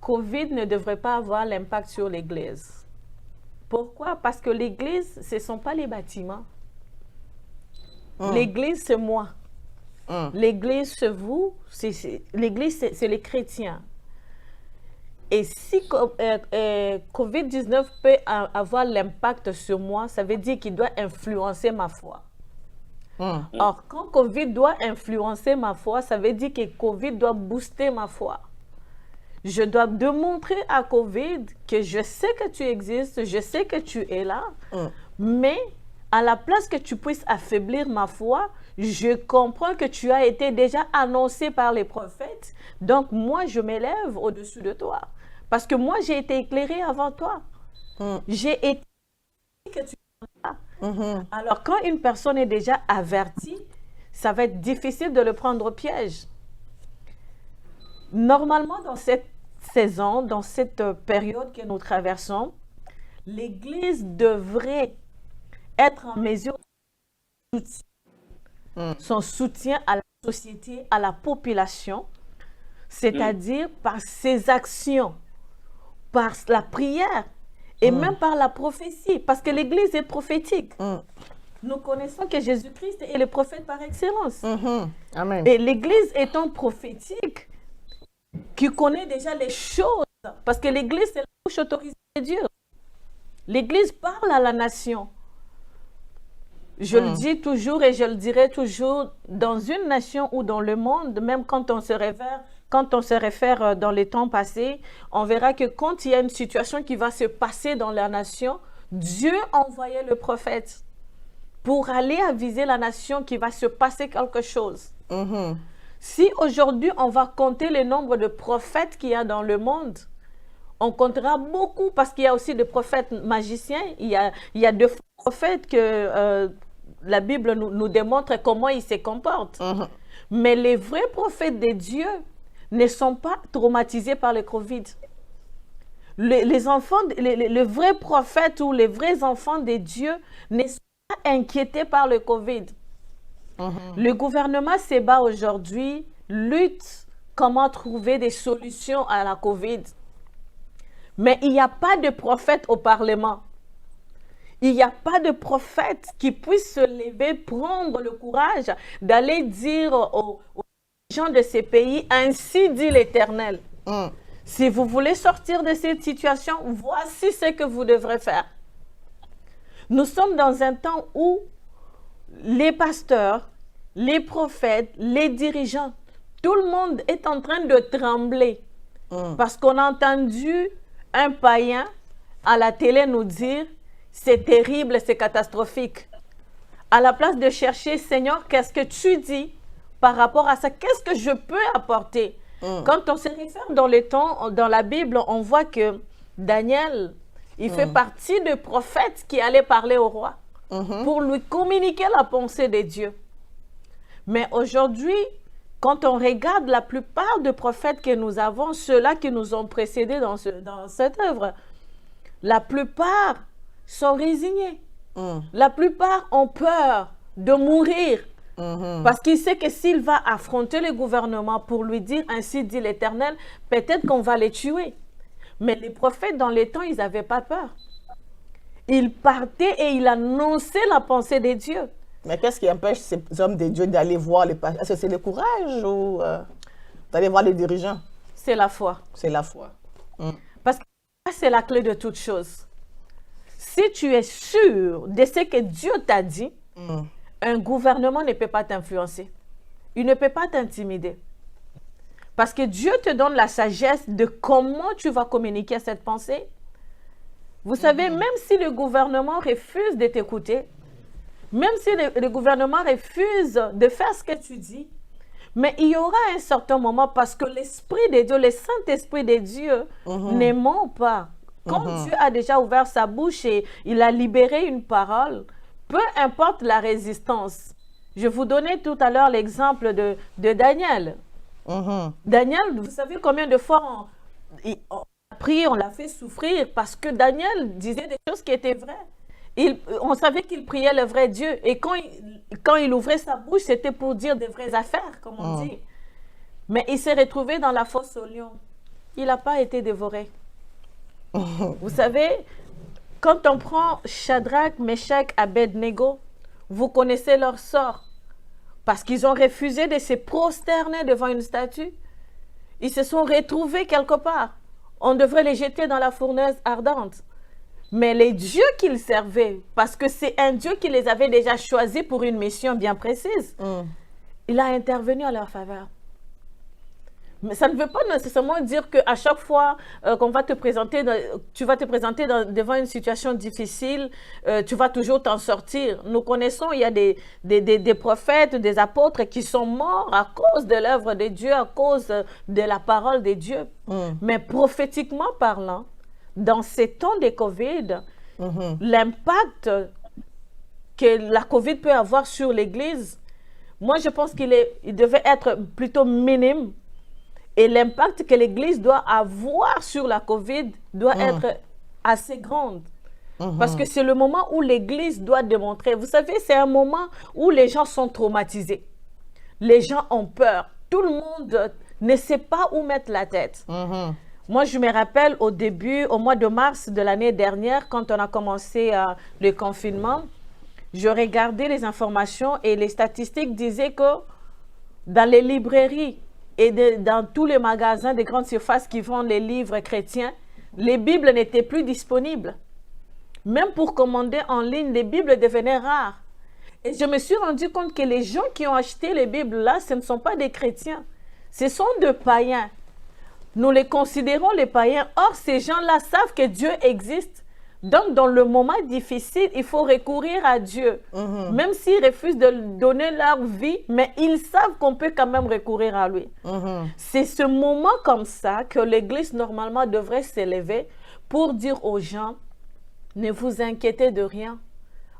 Speaker 2: COVID ne devrait pas avoir l'impact sur l'Église. Pourquoi? Parce que l'Église, ce ne sont pas les bâtiments. L'Église, c'est moi. L'Église, c'est vous. L'Église, c'est les chrétiens. Et si COVID-19 peut avoir l'impact sur moi, ça veut dire qu'il doit influencer ma foi. Or, quand COVID doit influencer ma foi, ça veut dire que COVID doit booster ma foi. Je dois démontrer à COVID que je sais que tu existes, je sais que tu es là, mais à la place que tu puisses affaiblir ma foi, je comprends que tu as été déjà annoncé par les prophètes. Donc, moi, je m'élève au-dessus de toi. Parce que moi, j'ai été éclairé avant toi. J'ai été que tu es là. Alors, quand une personne est déjà avertie, ça va être difficile de le prendre au piège. Normalement, dans cette saison, dans cette période que nous traversons, l'Église devrait être en mesure de son soutien à la société, à la population, c'est-à-dire par ses actions, par la prière et même par la prophétie, parce que l'Église est prophétique. Nous connaissons que Jésus-Christ est le prophète par excellence.
Speaker 1: Amen.
Speaker 2: Et l'Église étant prophétique, qui connaît déjà les choses, parce que l'Église, c'est la bouche autorisée de Dieu. L'Église parle à la nation. Je le dis toujours et je le dirai toujours, dans une nation ou dans le monde, même quand on se réfère dans les temps passés, on verra que quand il y a une situation qui va se passer dans la nation, Dieu envoyait le prophète pour aller aviser la nation qu'il va se passer quelque chose. Si aujourd'hui on va compter le nombre de prophètes qu'il y a dans le monde, on comptera beaucoup parce qu'il y a aussi des prophètes magiciens. Il y a deux prophètes que la Bible nous démontre comment ils se comportent. Mais les vrais prophètes de Dieu ne sont pas traumatisés par le Covid. Les vrais prophètes ou les vrais enfants de Dieu ne sont pas inquiétés par le Covid. Le gouvernement se bat aujourd'hui, lutte comment trouver des solutions à la Covid. Mais il n'y a pas de prophète au Parlement. Il n'y a pas de prophète qui puisse se lever, prendre le courage d'aller dire aux gens de ces pays, ainsi dit l'Éternel. Si vous voulez sortir de cette situation, voici ce que vous devrez faire. Nous sommes dans un temps où les pasteurs, les prophètes, les dirigeants, tout le monde est en train de trembler parce qu'on a entendu un païen à la télé nous dire « c'est terrible, c'est catastrophique ». À la place de chercher « Seigneur, qu'est-ce que tu dis par rapport à ça? Qu'est-ce que je peux apporter ?» Quand on se réfère dans les temps, dans la Bible, on voit que Daniel, il fait partie des prophètes qui allaient parler au roi pour lui communiquer la pensée de Dieu. Mais aujourd'hui, quand on regarde la plupart des prophètes que nous avons, ceux-là qui nous ont précédés dans cette œuvre, la plupart sont résignés. La plupart ont peur de mourir parce qu'il sait que s'il va affronter le gouvernement pour lui dire « ainsi dit l'Éternel », peut-être qu'on va les tuer. Mais les prophètes, dans les temps, ils n'avaient pas peur. Ils partaient et ils annonçaient la pensée de Dieu.
Speaker 1: Mais qu'est-ce qui empêche ces hommes de Dieu d'aller voir les pasteurs? Est-ce que c'est le courage ou d'aller voir les dirigeants?
Speaker 2: C'est la foi.
Speaker 1: C'est la foi.
Speaker 2: Parce que c'est la clé de toute chose. Si tu es sûr de ce que Dieu t'a dit, un gouvernement ne peut pas t'influencer. Il ne peut pas t'intimider. Parce que Dieu te donne la sagesse de comment tu vas communiquer cette pensée. Vous savez, même si le gouvernement refuse de t'écouter, même si le gouvernement refuse de faire ce que tu dis, mais il y aura un certain moment parce que l'Esprit de Dieu, le Saint-Esprit de Dieu ne ment pas. Quand Dieu a déjà ouvert sa bouche et il a libéré une parole, peu importe la résistance. Je vous donnais tout à l'heure l'exemple de Daniel. Daniel, vous savez combien de fois on a prié, on l'a fait souffrir parce que Daniel disait des choses qui étaient vraies. On savait qu'il priait le vrai Dieu. Et quand il ouvrait sa bouche, c'était pour dire des vraies affaires, comme on dit. Mais il s'est retrouvé dans la fosse au lion. Il n'a pas été dévoré. Vous savez, quand on prend Shadrach, Meshach, Abednego, vous connaissez leur sort. Parce qu'ils ont refusé de se prosterner devant une statue. Ils se sont retrouvés quelque part. On devrait les jeter dans la fournaise ardente. Mais les dieux qu'ils servaient, parce que c'est un Dieu qui les avait déjà choisis pour une mission bien précise, il a intervenu à leur faveur. Mais ça ne veut pas nécessairement dire qu'à chaque fois qu'on va te présenter, tu vas te présenter devant une situation difficile, tu vas toujours t'en sortir. Nous connaissons, il y a des prophètes, des apôtres qui sont morts à cause de l'œuvre de Dieu, à cause de la parole de Dieu. Mais prophétiquement parlant, dans ces temps de COVID, l'impact que la COVID peut avoir sur l'Église, moi je pense qu'il devait être plutôt minime. Et l'impact que l'Église doit avoir sur la COVID doit être assez grand. Parce que c'est le moment où l'Église doit démontrer. Vous savez, c'est un moment où les gens sont traumatisés. Les gens ont peur. Tout le monde ne sait pas où mettre la tête. Moi, je me rappelle au début, au mois de mars de l'année dernière, quand on a commencé le confinement, je regardais les informations et les statistiques disaient que dans les librairies et dans tous les magasins de grandes surfaces qui vendent les livres chrétiens, les Bibles n'étaient plus disponibles. Même pour commander en ligne, les Bibles devenaient rares. Et je me suis rendu compte que les gens qui ont acheté les Bibles là, ce ne sont pas des chrétiens. Ce sont des païens. Nous les considérons les païens. Or, ces gens-là savent que Dieu existe. Donc, dans le moment difficile, il faut recourir à Dieu. Même s'ils refusent de donner leur vie, mais ils savent qu'on peut quand même recourir à lui. C'est ce moment comme ça que l'Église, normalement, devrait s'élever pour dire aux gens, ne vous inquiétez de rien.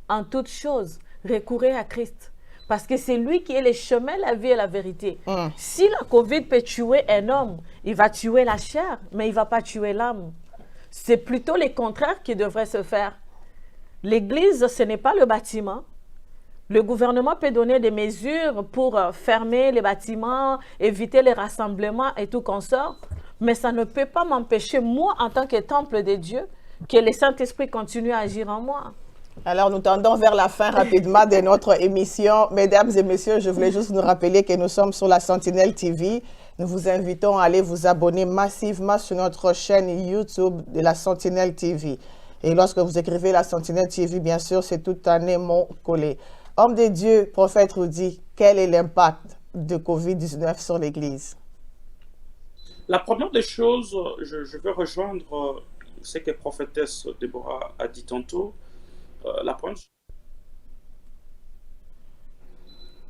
Speaker 2: En toute chose, recourez à Christ. Parce que c'est lui qui est le chemin, la vie et la vérité. Si la COVID peut tuer un homme, il va tuer la chair, mais il ne va pas tuer l'âme. C'est plutôt le contraire qui devrait se faire. L'Église, ce n'est pas le bâtiment. Le gouvernement peut donner des mesures pour fermer les bâtiments, éviter les rassemblements et tout consort, mais ça ne peut pas m'empêcher, moi, en tant que temple de Dieu, que le Saint-Esprit continue à agir en moi.
Speaker 1: Alors, nous tendons vers la fin rapidement de notre émission. Mesdames et messieurs, je voulais juste nous rappeler que nous sommes sur la Sentinelle TV. Nous vous invitons à aller vous abonner massivement sur notre chaîne YouTube de la Sentinelle TV. Et lorsque vous écrivez la Sentinelle TV, bien sûr, c'est tout un émot collé. Homme de Dieu, prophète Rudy, quel est l'impact de COVID-19 sur l'Église?
Speaker 3: La première des choses, je veux rejoindre ce que prophétesse Déborah a dit tantôt. La première chose,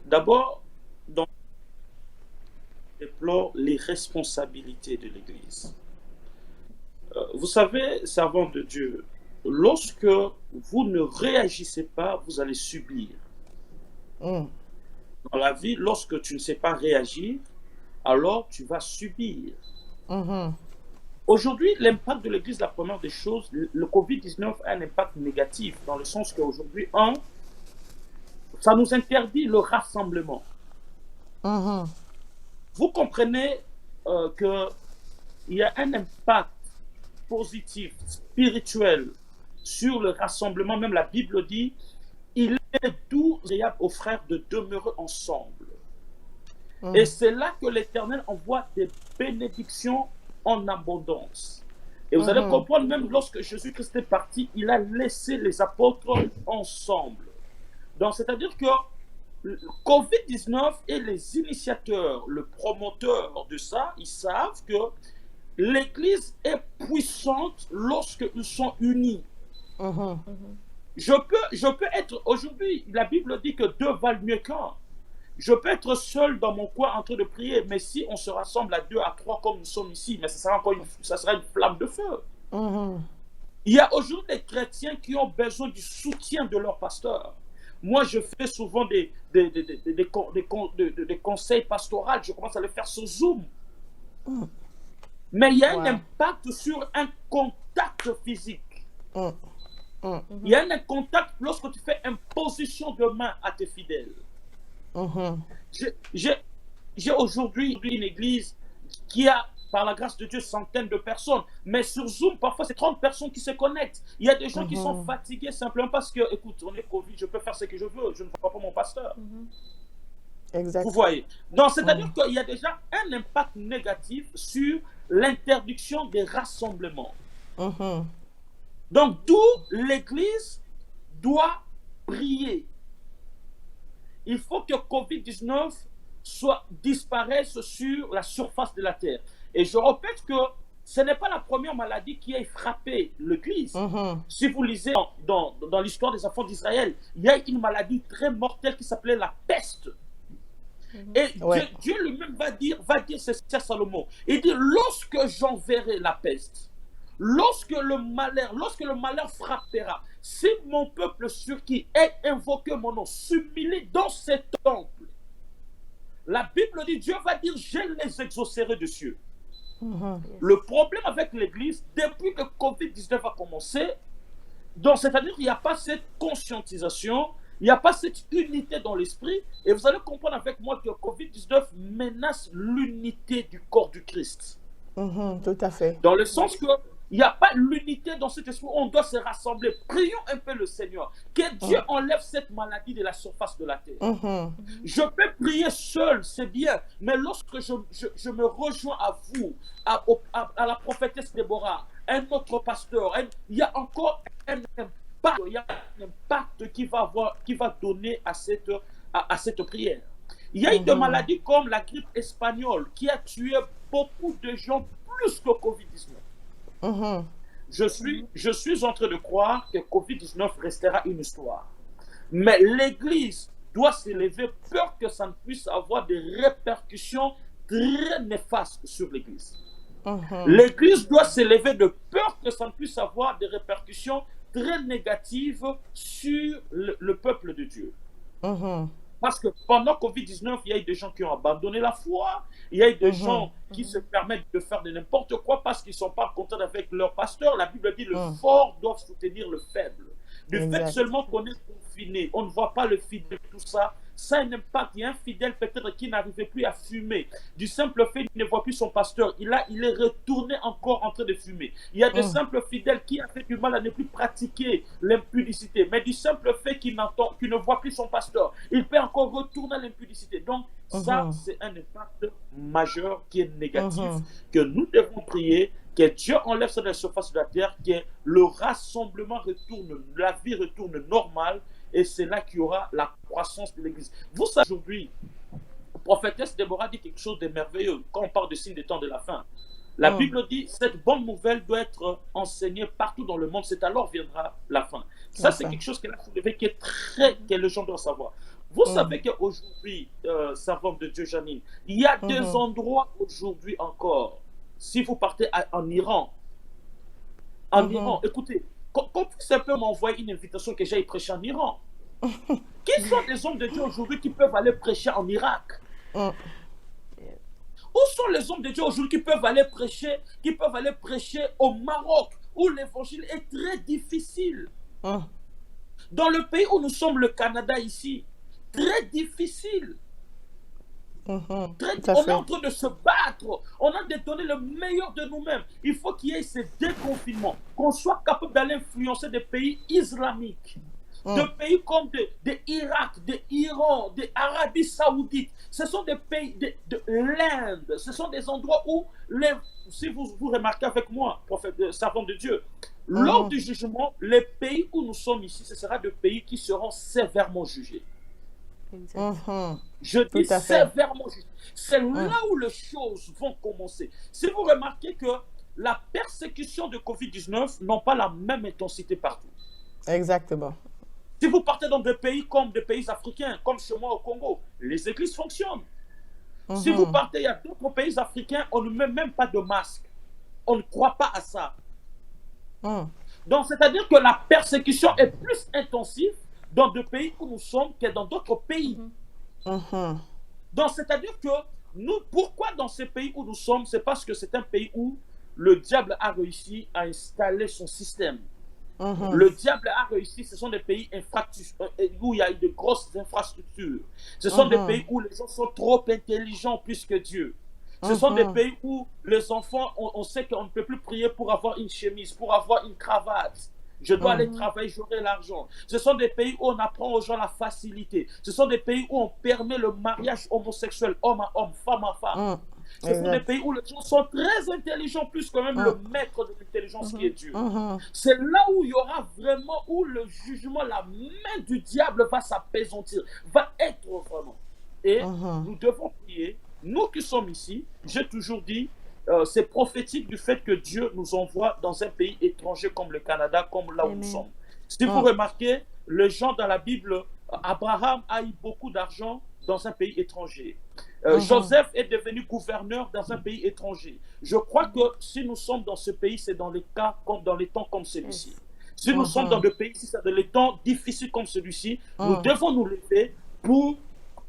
Speaker 3: d'abord, déplore les responsabilités de l'Église. Vous savez, servants de Dieu, lorsque vous ne réagissez pas, vous allez subir. Dans la vie, lorsque tu ne sais pas réagir, alors tu vas subir. Aujourd'hui, l'impact de l'Église, la première des choses, le COVID-19 a un impact négatif, dans le sens qu'aujourd'hui, ça nous interdit le rassemblement. Vous comprenez qu'il y a un impact positif, spirituel, sur le rassemblement. Même la Bible dit, il est doux et agréable aux frères de demeurer ensemble. Et c'est là que l'Éternel envoie des bénédictions en abondance. Et vous allez comprendre, même lorsque Jésus-Christ est parti, il a laissé les apôtres ensemble. Donc, c'est-à-dire que le COVID-19 et les initiateurs, le promoteur de ça, ils savent que l'Église est puissante lorsqu'ils sont unis. Je peux être, aujourd'hui, la Bible dit que deux valent mieux qu'un. Je peux être seul dans mon coin en train de prier, mais si on se rassemble à 2, à 3 comme nous sommes ici, mais ça sera une flamme de feu. Il y a aujourd'hui des chrétiens qui ont besoin du soutien de leur pasteur. Moi, je fais souvent des conseils pastoraux, je commence à les faire sur Zoom. Mais il y a un impact sur un contact physique. Il y a un contact lorsque tu fais imposition de main à tes fidèles. J'ai aujourd'hui une église qui a, par la grâce de Dieu, centaines de personnes. Mais sur Zoom, parfois, c'est 30 personnes qui se connectent. Il y a des gens qui sont fatigués simplement parce que, écoute, on est Covid, je peux faire ce que je veux, je ne vois pas mon pasteur. Vous voyez? Donc, c'est-à-dire qu'il y a déjà un impact négatif sur l'interdiction des rassemblements. Donc, d'où l'Église doit prier. Il faut que COVID-19 disparaisse sur la surface de la terre. Et je répète que ce n'est pas la première maladie qui a frappé l'Église. Si vous lisez dans l'histoire des enfants d'Israël, il y a une maladie très mortelle qui s'appelait la peste. Et Dieu lui-même va dire c'est à Salomon, il dit, lorsque j'enverrai la peste, lorsque le malheur frappera, si mon peuple sur qui est invoqué mon nom s'humilie dans cet temple, la Bible dit, Dieu va dire, je les exaucerai de cieux. Le problème avec l'Église, depuis que COVID-19 a commencé, c'est-à-dire qu'il n'y a pas cette conscientisation, Il n'y a pas cette unité dans l'esprit. Et vous allez comprendre avec moi que Covid-19 menace l'unité du corps du Christ.
Speaker 1: Tout à fait.
Speaker 3: Dans le sens que il n'y a pas l'unité dans cet esprit. On doit se rassembler. Prions un peu le Seigneur. Que Dieu enlève cette maladie de la surface de la terre. Je peux prier seul, c'est bien. Mais lorsque je me rejoins à vous, à la prophétesse Déborah, un autre pasteur, il y a encore un impact, il y a un impact qui va donner à cette prière. Il y a eu des maladies comme la grippe espagnole qui a tué beaucoup de gens plus que Covid-19. Je suis en train de croire que Covid-19 restera une histoire. Mais l'Église doit s'élever peur que ça ne puisse avoir des répercussions très néfastes sur l'Église. L'Église doit s'élever de peur que ça ne puisse avoir des répercussions très négatives sur le peuple de Dieu. Parce que pendant Covid-19, il y a eu des gens qui ont abandonné la foi, il y a eu des gens qui se permettent de faire de n'importe quoi parce qu'ils ne sont pas contents avec leur pasteur. La Bible dit le fort doit soutenir le faible. Du fait seulement qu'on est confiné, on ne voit pas le fidèle, tout ça, ça a un impact. Il y a un fidèle peut-être qui n'arrivait plus à fumer. Du simple fait qu'il ne voit plus son pasteur, il est retourné encore en train de fumer. Il y a de simples fidèles qui ont fait du mal à ne plus pratiquer l'impudicité. Mais du simple fait qu'il ne voit plus son pasteur, il peut encore retourner à l'impudicité. Donc ça, c'est un impact majeur qui est négatif, que nous devons prier, que Dieu enlève ça de la surface de la terre, que le rassemblement retourne, la vie retourne normale, et c'est là qu'il y aura la croissance de l'Église. Vous savez, aujourd'hui, prophétesse Déborah dit quelque chose de merveilleux quand on parle de signes des temps de la fin. La Bible dit, cette bonne nouvelle doit être enseignée partout dans le monde, c'est alors viendra la fin. Ça, c'est quelque chose qu'elle a soulevé, que les gens doivent savoir. Vous savez qu'aujourd'hui, servante de Dieu Janine, il y a des endroits aujourd'hui encore. Si vous partez en Iran, écoutez, qu'on puisse un peu m'envoyer une invitation que j'aille prêcher en Iran. Qui sont les hommes de Dieu aujourd'hui qui peuvent aller prêcher en Irak? Où sont les hommes de Dieu aujourd'hui qui peuvent aller prêcher au Maroc, où l'évangile est très difficile? Dans le pays où nous sommes, le Canada ici, très difficile. On est en train de se battre. On a de donner le meilleur de nous-mêmes. Il faut qu'il y ait ce déconfinement, qu'on soit capable d'aller influencer des pays islamiques, de pays comme de Irak, de Iran, de Arabie Saoudite. Ce sont des pays de l'Inde. Ce sont des endroits où, si vous remarquez avec moi, prophète, servant de Dieu, lors du jugement, les pays où nous sommes ici, ce sera des pays qui seront sévèrement jugés. Je dis sévèrement jugés. C'est là où les choses vont commencer. Si vous remarquez que la persécution de Covid-19 n'a pas la même intensité partout.
Speaker 1: Exactement.
Speaker 3: Si vous partez dans des pays comme des pays africains, comme chez moi au Congo, les églises fonctionnent. Si vous partez, il y a d'autres pays africains, on ne met même pas de masque. On ne croit pas à ça. Donc, c'est-à-dire que la persécution est plus intensive dans des pays où nous sommes que dans d'autres pays. Donc, c'est-à-dire que nous, pourquoi dans ces pays où nous sommes, c'est parce que c'est un pays où le diable a réussi à installer son système. Le diable a réussi, ce sont des pays où il y a eu de grosses infrastructures. Ce sont des pays où les gens sont trop intelligents plus que Dieu. Ce sont des pays où les enfants, on sait qu'on ne peut plus prier pour avoir une chemise, pour avoir une cravate. Je dois aller travailler, j'aurai l'argent. Ce sont des pays où on apprend aux gens la facilité. Ce sont des pays où on permet le mariage homosexuel, homme à homme, femme à femme. Ce sont des pays où les gens sont très intelligents, plus que même le maître de l'intelligence qui est Dieu. C'est là où il y aura vraiment, où le jugement, la main du diable va s'apaisantir, va être vraiment. Et nous devons prier. Nous qui sommes ici, j'ai toujours dit, c'est prophétique du fait que Dieu nous envoie dans un pays étranger comme le Canada, comme là où nous sommes. Si vous remarquez, les gens dans la Bible, Abraham a eu beaucoup d'argent dans un pays étranger. Joseph est devenu gouverneur dans un pays étranger. Je crois que si nous sommes dans ce pays, c'est dans les cas comme dans les temps comme celui-ci. Si nous sommes dans des pays, si c'est dans les temps difficiles comme celui-ci, nous devons nous lever pour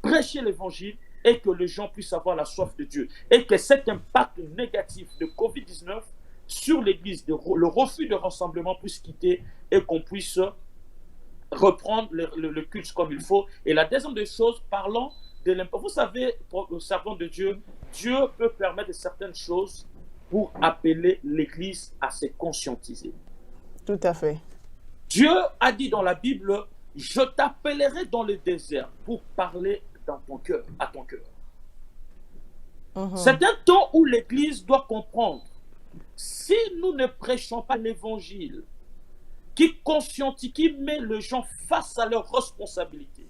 Speaker 3: prêcher l'évangile et que les gens puissent avoir la soif de Dieu. Et que cet impact négatif de Covid-19 sur l'Église, le refus de rassemblement puisse quitter et qu'on puisse reprendre le culte comme il faut. Et la deuxième des choses, parlons de l'importance. Vous savez, pour le servant de Dieu, Dieu peut permettre certaines choses pour appeler l'Église à se conscientiser.
Speaker 1: Tout à fait.
Speaker 3: Dieu a dit dans la Bible, je t'appellerai dans le désert pour parler dans ton cœur, à ton cœur. C'est un temps où l'Église doit comprendre, si nous ne prêchons pas l'Évangile, qui conscientise, qui met les gens face à leurs responsabilités,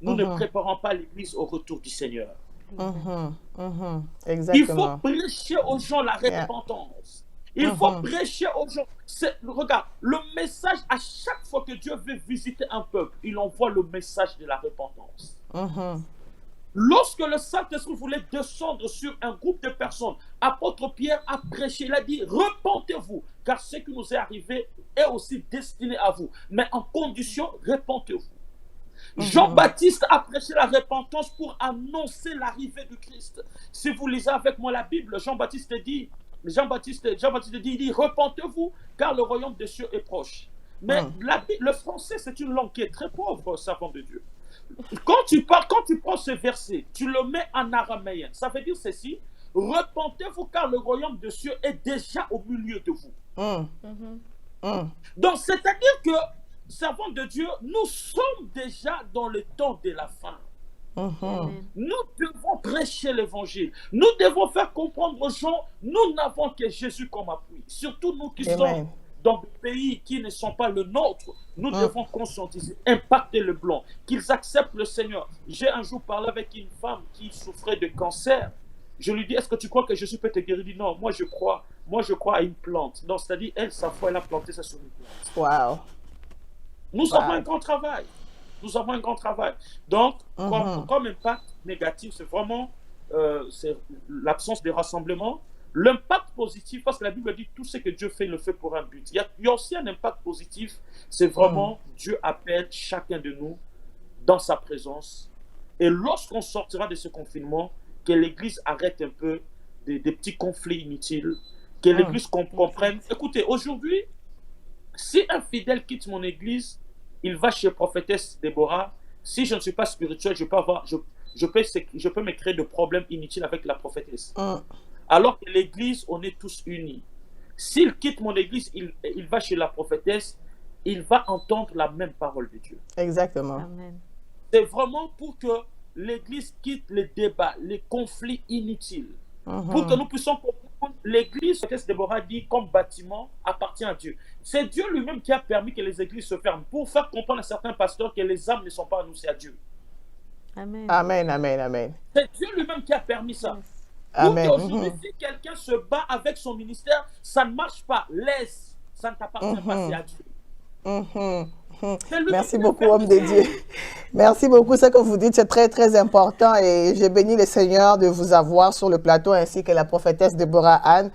Speaker 3: nous ne préparons pas l'Église au retour du Seigneur.
Speaker 1: Exactement.
Speaker 3: Il faut prêcher aux gens la repentance. Il faut prêcher aux gens. Regarde, le message, à chaque fois que Dieu veut visiter un peuple, il envoie le message de la repentance. Lorsque le Saint-Esprit voulait descendre sur un groupe de personnes, apôtre Pierre a prêché, il a dit, repentez-vous, car ce qui nous est arrivé est aussi destiné à vous. Mais en condition, repentez-vous. Jean-Baptiste a prêché la repentance pour annoncer l'arrivée du Christ. Si vous lisez avec moi la Bible, Jean-Baptiste dit, il dit, repentez-vous, car le royaume des cieux est proche. Mais le français, c'est une langue qui est très pauvre, servant de Dieu. Quand tu prends ce verset, tu le mets en araméen. Ça veut dire ceci, repentez-vous, car le royaume des cieux est déjà au milieu de vous. Donc, c'est-à-dire que, servants de Dieu, nous sommes déjà dans le temps de la fin. Nous devons prêcher l'évangile. Nous devons faire comprendre aux gens, nous n'avons que Jésus comme appui. Surtout nous qui sommes dans des pays qui ne sont pas le nôtre, nous devons conscientiser, impacter le blanc, qu'ils acceptent le Seigneur. J'ai un jour parlé avec une femme qui souffrait de cancer. Je lui dis, est-ce que tu crois que Jésus peut te guérir? Il dit, non, moi je crois à une plante. Donc, c'est-à-dire, elle, sa foi, elle a planté ça sur une plante.
Speaker 1: Wow.
Speaker 3: Nous avons un grand travail. Nous avons un grand travail. Donc, comme impact négatif, c'est vraiment l'absence de rassemblement. L'impact positif, parce que la Bible dit tout ce que Dieu fait, il le fait pour un but. Il y a aussi un impact positif, c'est vraiment Dieu appelle chacun de nous dans sa présence. Et lorsqu'on sortira de ce confinement, que l'Église arrête un peu des petits conflits inutiles, que l'Église comprenne. Écoutez, aujourd'hui, si un fidèle quitte mon Église, il va chez prophétesse Déborah. Si je ne suis pas spirituel, je peux me créer de problèmes inutiles avec la prophétesse. Alors que l'Église, on est tous unis. S'il quitte mon Église, il va chez la prophétesse, il va entendre la même parole de Dieu.
Speaker 1: Exactement.
Speaker 3: C'est vraiment pour que l'Église quitte les débats, les conflits inutiles. Pour que nous puissions comprendre, l'Église, prophétesse Déborah dit, comme bâtiment, appartient à Dieu. C'est Dieu lui-même qui a permis que les églises se ferment pour faire comprendre à certains pasteurs que les âmes ne sont pas annoncées à Dieu.
Speaker 2: Amen.
Speaker 1: Amen, amen, amen.
Speaker 3: C'est Dieu lui-même qui a permis ça.
Speaker 1: Amen.
Speaker 3: Aujourd'hui, si quelqu'un se bat avec son ministère, ça ne marche pas. Laisse. Ça ne t'appartient pas, c'est à Dieu.
Speaker 1: Merci beaucoup, homme de Dieu. Merci beaucoup. Ce que vous dites, c'est très, très important. Et j'ai béni le Seigneur de vous avoir sur le plateau, ainsi que la prophétesse Déborah Anne,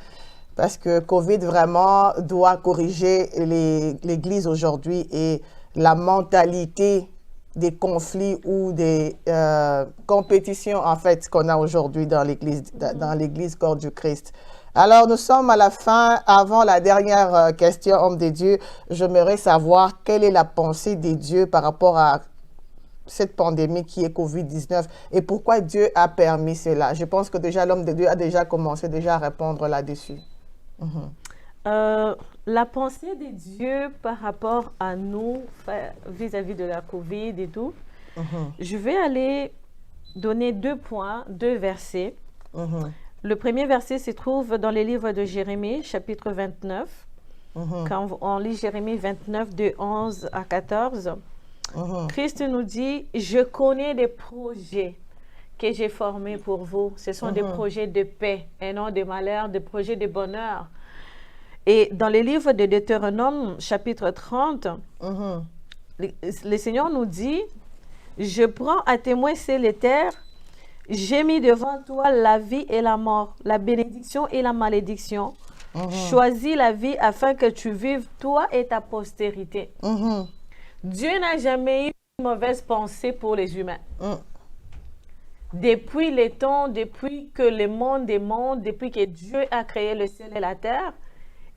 Speaker 1: parce que COVID vraiment doit corriger l'Église aujourd'hui et la mentalité des conflits ou des compétitions, en fait, qu'on a aujourd'hui dans l'Église corps du Christ. Alors, nous sommes à la fin. Avant la dernière question, homme de Dieu, j'aimerais savoir quelle est la pensée des dieux par rapport à cette pandémie qui est COVID-19 et pourquoi Dieu a permis cela. Je pense que déjà l'homme de Dieu a déjà commencé à répondre là-dessus.
Speaker 2: La pensée des dieux par rapport à nous vis-à-vis de la COVID et tout, je vais aller donner 2 points, 2 versets. Le premier verset se trouve dans les livres de Jérémie, chapitre 29. Quand on lit Jérémie 29, de 11 à 14, Christ nous dit, je connais des projets que j'ai formés pour vous. Ce sont des projets de paix et non de malheur, des projets de bonheur. Et dans les livres de Deutéronome, chapitre 30, le Seigneur nous dit, je prends à témoin ces terres, j'ai mis devant toi la vie et la mort, la bénédiction et la malédiction. Choisis la vie afin que tu vives, toi et ta postérité. Dieu n'a jamais eu une mauvaise pensée pour les humains. Depuis les temps, depuis que le monde est monde, depuis que Dieu a créé le ciel et la terre,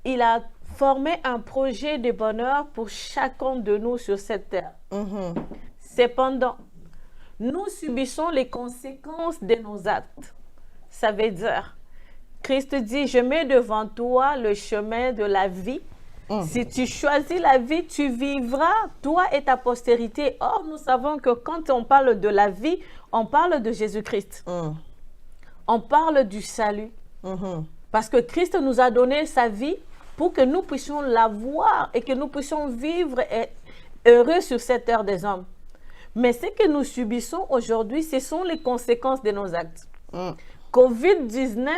Speaker 2: il a formé un projet de bonheur pour chacun de nous sur cette terre. Cependant, nous subissons les conséquences de nos actes. Ça veut dire, Christ dit, je mets devant toi le chemin de la vie. Si tu choisis la vie, tu vivras, toi et ta postérité. Or, nous savons que quand on parle de la vie, on parle de Jésus-Christ. On parle du salut. Parce que Christ nous a donné sa vie pour que nous puissions la voir et que nous puissions vivre heureux sur cette terre des hommes. Mais ce que nous subissons aujourd'hui, ce sont les conséquences de nos actes. COVID-19,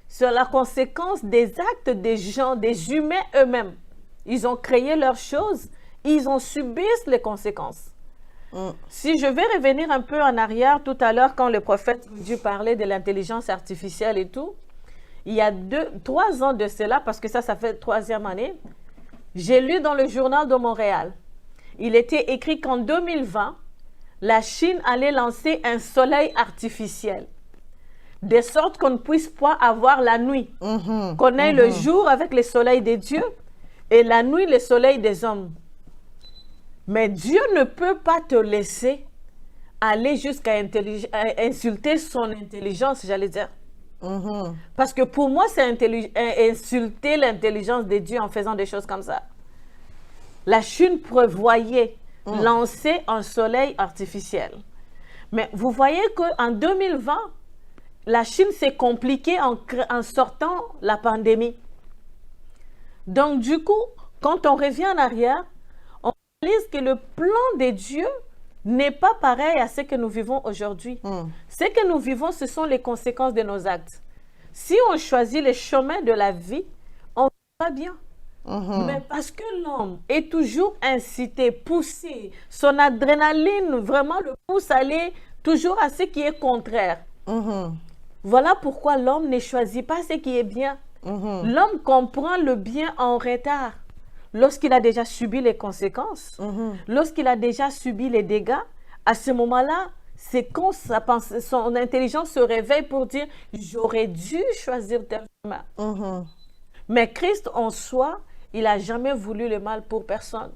Speaker 2: c'est la conséquence des actes des gens, des humains eux-mêmes. Ils ont créé leurs choses, ils en subissent les conséquences. Si je vais revenir un peu en arrière tout à l'heure, quand le prophète Dieu parlait de l'intelligence artificielle et tout, il y a 3 ans de cela, parce que ça fait 3e année, j'ai lu dans le journal de Montréal, il était écrit qu'en 2020, la Chine allait lancer un soleil artificiel, de sorte qu'on ne puisse pas avoir la nuit, qu'on ait le jour avec le soleil des dieux et la nuit le soleil des hommes. Mais Dieu ne peut pas te laisser aller jusqu'à insulter son intelligence, j'allais dire. Parce que pour moi, c'est insulter l'intelligence de Dieu en faisant des choses comme ça. La Chine prévoyait lancer un soleil artificiel. Mais vous voyez qu'en 2020, la Chine s'est compliquée en sortant la pandémie. Donc du coup, quand on revient en arrière, on réalise que le plan de Dieu n'est pas pareil à ce que nous vivons aujourd'hui. Ce que nous vivons, ce sont les conséquences de nos actes. Si on choisit le chemin de la vie, on va bien. Mais parce que l'homme est toujours incité, poussé, son adrénaline vraiment le pousse à aller toujours à ce qui est contraire. Voilà pourquoi l'homme ne choisit pas ce qui est bien. L'homme comprend le bien en retard. Lorsqu'il a déjà subi les conséquences, lorsqu'il a déjà subi les dégâts, à ce moment-là, c'est quand son intelligence se réveille pour dire « j'aurais dû choisir tel chemin ». Mais Christ en soi, il n'a jamais voulu le mal pour personne.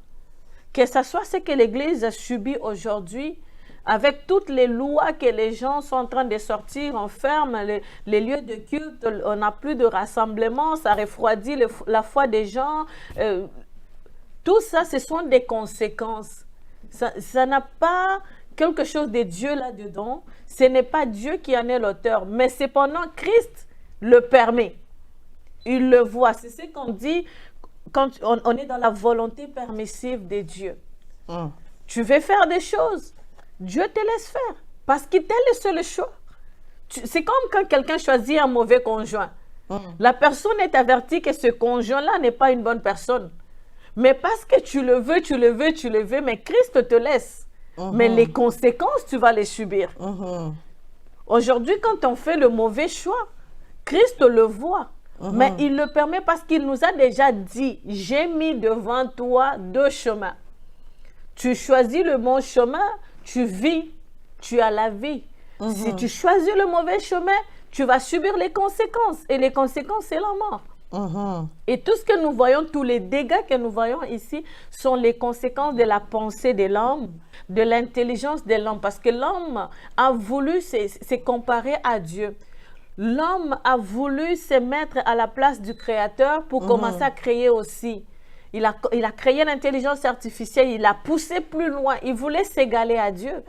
Speaker 2: Que ce soit ce que l'Église a subi aujourd'hui, avec toutes les lois que les gens sont en train de sortir, on ferme les lieux de culte, on n'a plus de rassemblement, ça refroidit la foi des gens. Tout ça, ce sont des conséquences. Ça n'a pas quelque chose de Dieu là-dedans. Ce n'est pas Dieu qui en est l'auteur. Mais cependant, Christ le permet. Il le voit. C'est ce qu'on dit quand on est dans la volonté permissive de Dieu. Tu veux faire des choses, Dieu te laisse faire. Parce qu'il t'a laissé le choix. C'est comme quand quelqu'un choisit un mauvais conjoint. La personne est avertie que ce conjoint-là n'est pas une bonne personne. Mais parce que tu le veux, mais Christ te laisse. Mais les conséquences, tu vas les subir. Aujourd'hui, quand on fait le mauvais choix, Christ le voit. Mais il le permet parce qu'il nous a déjà dit, j'ai mis devant toi 2 chemins. Tu choisis le bon chemin, tu vis, tu as la vie. Si tu choisis le mauvais chemin, tu vas subir les conséquences. Et les conséquences, c'est la mort. Et tout ce que nous voyons, tous les dégâts que nous voyons ici, sont les conséquences de la pensée de l'homme, de l'intelligence de l'homme. Parce que l'homme a voulu se comparer à Dieu. L'homme a voulu se mettre à la place du Créateur pour commencer à créer aussi. Il a créé l'intelligence artificielle, il a poussé plus loin. Il voulait s'égaler à Dieu.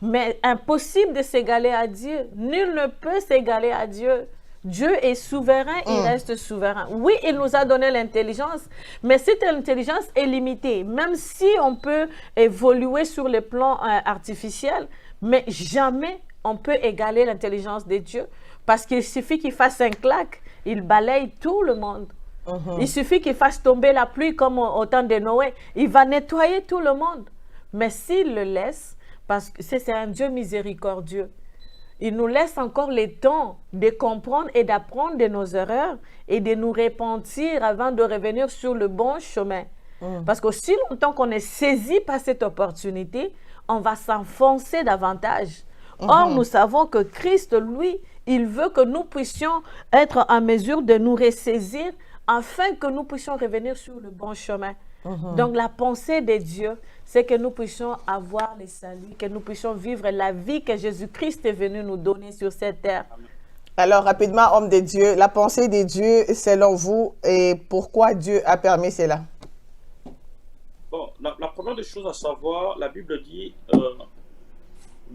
Speaker 2: Mais impossible de s'égaler à Dieu. Nul ne peut s'égaler à Dieu. Dieu est souverain, il reste souverain. Oui, il nous a donné l'intelligence, mais cette intelligence est limitée. Même si on peut évoluer sur le plan artificiel, mais jamais on peut égaler l'intelligence de Dieu. Parce qu'il suffit qu'il fasse un claque, il balaye tout le monde. Il suffit qu'il fasse tomber la pluie comme au temps de Noé. Il va nettoyer tout le monde. Mais s'il le laisse, parce que c'est un Dieu miséricordieux, il nous laisse encore le temps de comprendre et d'apprendre de nos erreurs et de nous repentir avant de revenir sur le bon chemin. Parce qu'aussi longtemps qu'on est saisi par cette opportunité, on va s'enfoncer davantage. Or, nous savons que Christ, lui, il veut que nous puissions être en mesure de nous ressaisir afin que nous puissions revenir sur le bon chemin. Donc, la pensée de Dieu, c'est que nous puissions avoir le salut, que nous puissions vivre la vie que Jésus-Christ est venu nous donner sur cette terre.
Speaker 1: Alors, rapidement, homme de Dieu, la pensée de Dieu, selon vous, et pourquoi Dieu a permis cela?
Speaker 3: Bon, la première des choses à savoir, la Bible dit,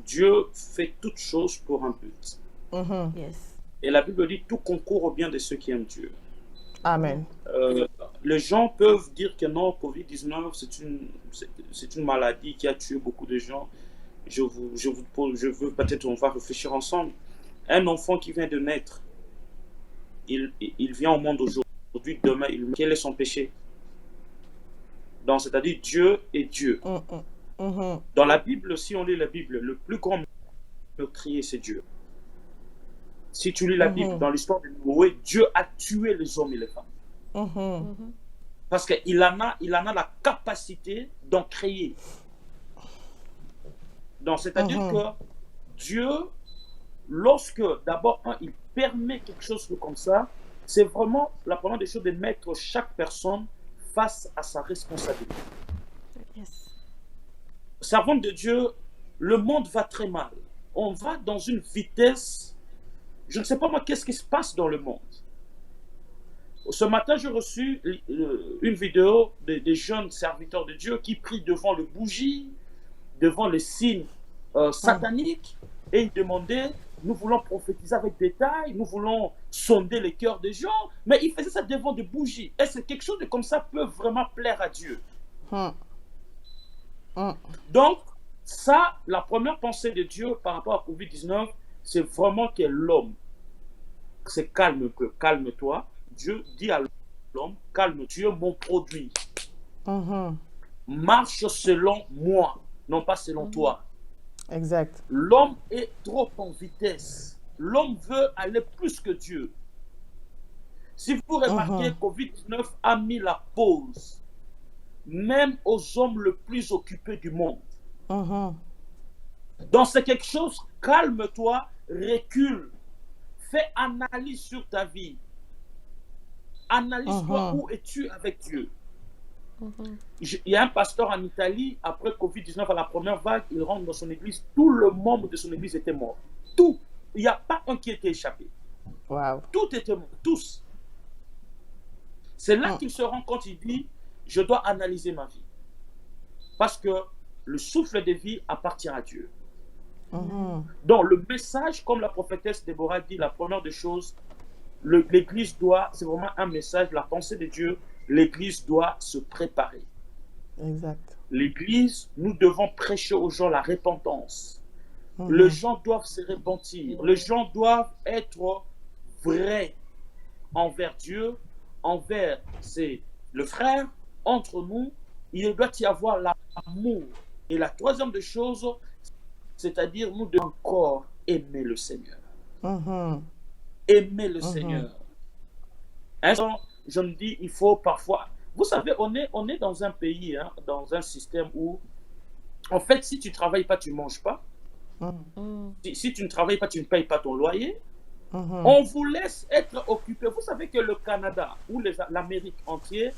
Speaker 3: Dieu fait toutes choses pour un but.
Speaker 2: Yes.
Speaker 3: Et la Bible dit, tout concourt au bien de ceux qui aiment Dieu.
Speaker 1: Amen.
Speaker 3: Les gens peuvent dire que non, Covid-19, c'est une maladie qui a tué beaucoup de gens. Je veux peut-être, on va réfléchir ensemble. Un enfant qui vient de naître, il vient au monde aujourd'hui, demain, quel est son péché? Donc, c'est-à-dire Dieu est Dieu. Dans la Bible, si on lit la Bible, le plus grand meurtrier, c'est Dieu. Si tu lis la Bible, dans l'histoire de Noé, Dieu a tué les hommes et les femmes. Parce qu'il en a la capacité d'en créer. Donc, c'est-à-dire que Dieu, lorsque, d'abord, il permet quelque chose comme ça, c'est vraiment la première des choses de mettre chaque personne face à sa responsabilité.
Speaker 2: Yes.
Speaker 3: Servante de Dieu, le monde va très mal. On va dans une vitesse... Je ne sais pas moi qu'est-ce qui se passe dans le monde. Ce matin, j'ai reçu une vidéo des jeunes serviteurs de Dieu qui prient devant le bougie, devant le signe satanique, et ils demandaient, nous voulons prophétiser avec détail, nous voulons sonder les cœurs des gens, mais ils faisaient ça devant des bougies. Est-ce que quelque chose de comme ça peut vraiment plaire à Dieu? Donc, ça, la première pensée de Dieu par rapport à Covid-19, c'est vraiment que l'homme se calme un peu, calme-toi. Dieu dit à l'homme, calme, tu es mon produit. Marche selon moi, non pas selon toi.
Speaker 1: Exact.
Speaker 3: L'homme est trop en vitesse. L'homme veut aller plus que Dieu. Si vous remarquez, Covid-19 a mis la pause, même aux hommes les plus occupés du monde. Donc c'est quelque chose, calme-toi, recule, fais analyse sur ta vie. Analyse-toi où es-tu avec Dieu. Il y a un pasteur en Italie, après Covid-19, à la première vague, il rentre dans son église, tout le membre de son église était mort. Tout. Il n'y a pas un qui était échappé.
Speaker 1: Wow.
Speaker 3: Tout était mort, tous. C'est là qu'il se rend compte, il dit, je dois analyser ma vie. Parce que le souffle de vie appartient à Dieu. Donc le message, comme la prophétesse Déborah dit, la première des choses, l'église doit, c'est vraiment un message, la pensée de Dieu, l'église doit se préparer.
Speaker 1: Exact.
Speaker 3: L'église, nous devons prêcher aux gens la repentance. Les gens doivent se repentir. Les gens doivent être vrais envers Dieu, envers le frère, entre nous. Il doit y avoir l'amour. Et la troisième des choses, c'est-à-dire nous devons encore aimer le Seigneur. Aimer le Seigneur. Je me dis, il faut parfois... Vous savez, on est dans un pays, hein, dans un système où, en fait, si tu ne travailles pas, tu ne manges pas. Si tu ne travailles pas, tu ne payes pas ton loyer. On vous laisse être occupé. Vous savez que le Canada ou l'Amérique entière,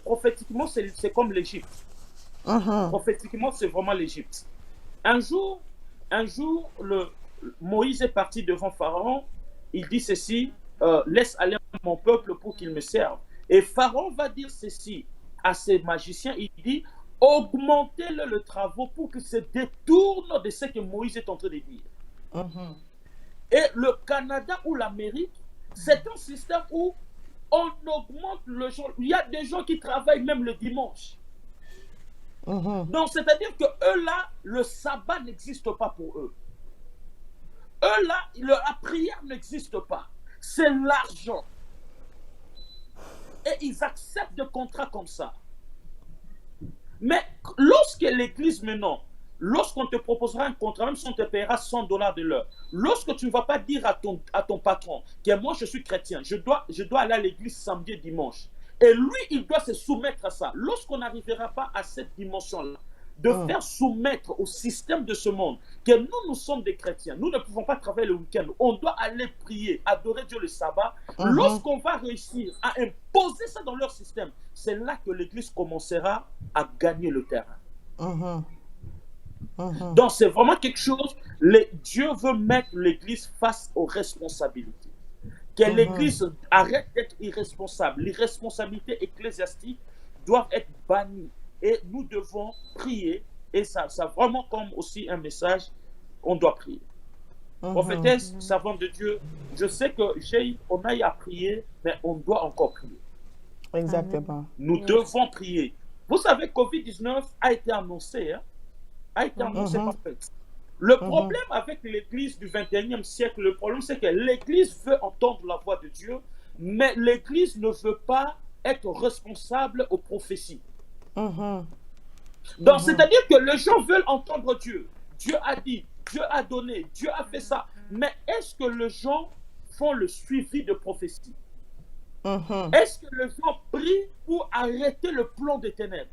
Speaker 3: prophétiquement, c'est comme l'Égypte. Prophétiquement, c'est vraiment l'Égypte. Un jour, Moïse est parti devant Pharaon. Il dit ceci, laisse aller mon peuple pour qu'il me serve. Et Pharaon va dire ceci à ses magiciens. Il dit, augmentez-le le travail pour qu'il se détourne de ce que Moïse est en train de dire. Et le Canada ou l'Amérique, c'est un système où on augmente le jour. Il y a des gens qui travaillent même le dimanche. Donc, c'est-à-dire que eux là, le sabbat n'existe pas pour eux. Eux là, la prière n'existe pas. C'est l'argent. Et ils acceptent des contrats comme ça. Mais lorsque l'église maintenant, lorsqu'on te proposera un contrat, même si on te paiera $100 de l'heure, lorsque tu ne vas pas dire à ton patron que moi je suis chrétien, je dois aller à l'église samedi et dimanche, et lui il doit se soumettre à ça. Lorsqu'on n'arrivera pas à cette dimension-là, de faire soumettre au système de ce monde que nous sommes des chrétiens. Nous ne pouvons pas travailler le week-end. On doit aller prier, adorer Dieu le sabbat. Lorsqu'on va réussir à imposer ça dans leur système, c'est là que l'Église commencera à gagner le terrain. Donc, c'est vraiment quelque chose, Dieu veut mettre l'Église face aux responsabilités. Que l'Église arrête d'être irresponsable. Les responsabilités ecclésiastiques doivent être bannies. Et nous devons prier. Et ça vraiment comme aussi un message, on doit prier. Prophétesse, servante de Dieu, je sais qu'on a à prier, mais on doit encore prier.
Speaker 1: Exactement.
Speaker 3: Nous devons prier. Vous savez, Covid-19 a été annoncé, a été annoncé par fait. Le problème avec l'Église du 21e siècle, le problème c'est que l'Église veut entendre la voix de Dieu, mais l'Église ne veut pas être responsable aux prophéties. Donc, c'est-à-dire que les gens veulent entendre Dieu. Dieu a dit, Dieu a donné, Dieu a fait ça. Mais est-ce que les gens font le suivi de prophéties? Est-ce que les gens prient pour arrêter le plan des ténèbres?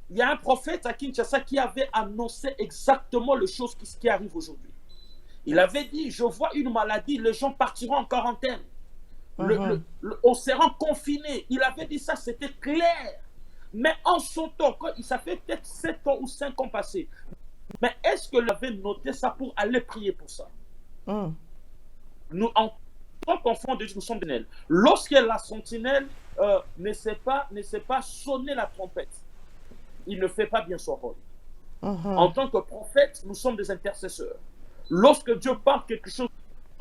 Speaker 3: Il y a un prophète à Kinshasa qui avait annoncé exactement les choses qui arrivent aujourd'hui. Il avait dit, je vois une maladie, les gens partiront en quarantaine. On sera confinés. Il avait dit ça, c'était clair. Mais en son temps, ça fait peut-être 7 ans ou 5 ans passés. Mais est-ce que l'avait noté ça pour aller prier pour ça? Nous, en tant qu'enfants de Dieu, nous sommes des sentinelles. Lorsque la sentinelle ne sait pas sonner la trompette, il ne fait pas bien son rôle. En tant que prophète, nous sommes des intercesseurs. Lorsque Dieu parle quelque chose,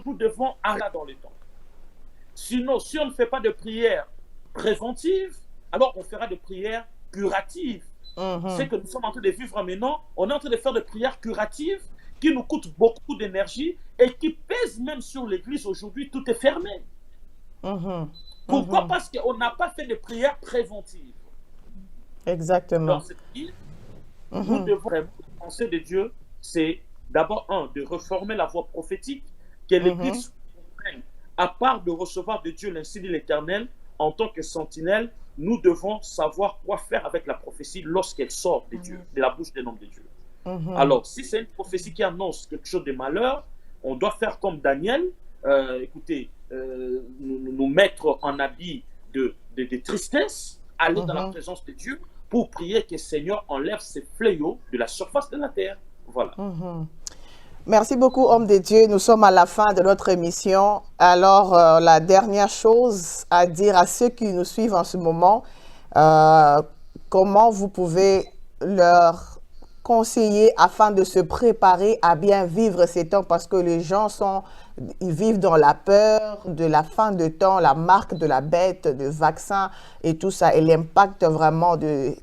Speaker 3: nous devons arrêter dans les temps. Sinon, si on ne fait pas de prière préventive, alors on fera de prières curatives. C'est que nous sommes en train de vivre maintenant, on est en train de faire de prières curatives qui nous coûtent beaucoup d'énergie et qui pèsent même sur l'Église aujourd'hui, tout est fermé. Pourquoi? Parce qu'on n'a pas fait de prières préventives.
Speaker 1: Exactement.
Speaker 3: Dans cette vie, nous devons vraiment penser de Dieu, c'est d'abord de reformer la voie prophétique, que l'Église comprenne. À part de recevoir de Dieu l'ainsi dit l'Éternel, en tant que sentinelle, nous devons savoir quoi faire avec la prophétie lorsqu'elle sort de Dieu, de la bouche des hommes de Dieu. Alors, si c'est une prophétie qui annonce quelque chose de malheur, on doit faire comme Daniel, nous mettre en habit de tristesse, aller dans la présence de Dieu pour prier que le Seigneur enlève ces fléaux de la surface de la terre. Voilà.
Speaker 1: Merci beaucoup, homme de Dieu. Nous sommes à la fin de notre émission. Alors, la dernière chose à dire à ceux qui nous suivent en ce moment, comment vous pouvez leur conseiller afin de se préparer à bien vivre ces temps, parce que les gens ils vivent dans la peur de la fin de temps, la marque de la bête, de vaccins et tout ça, et l'impact vraiment de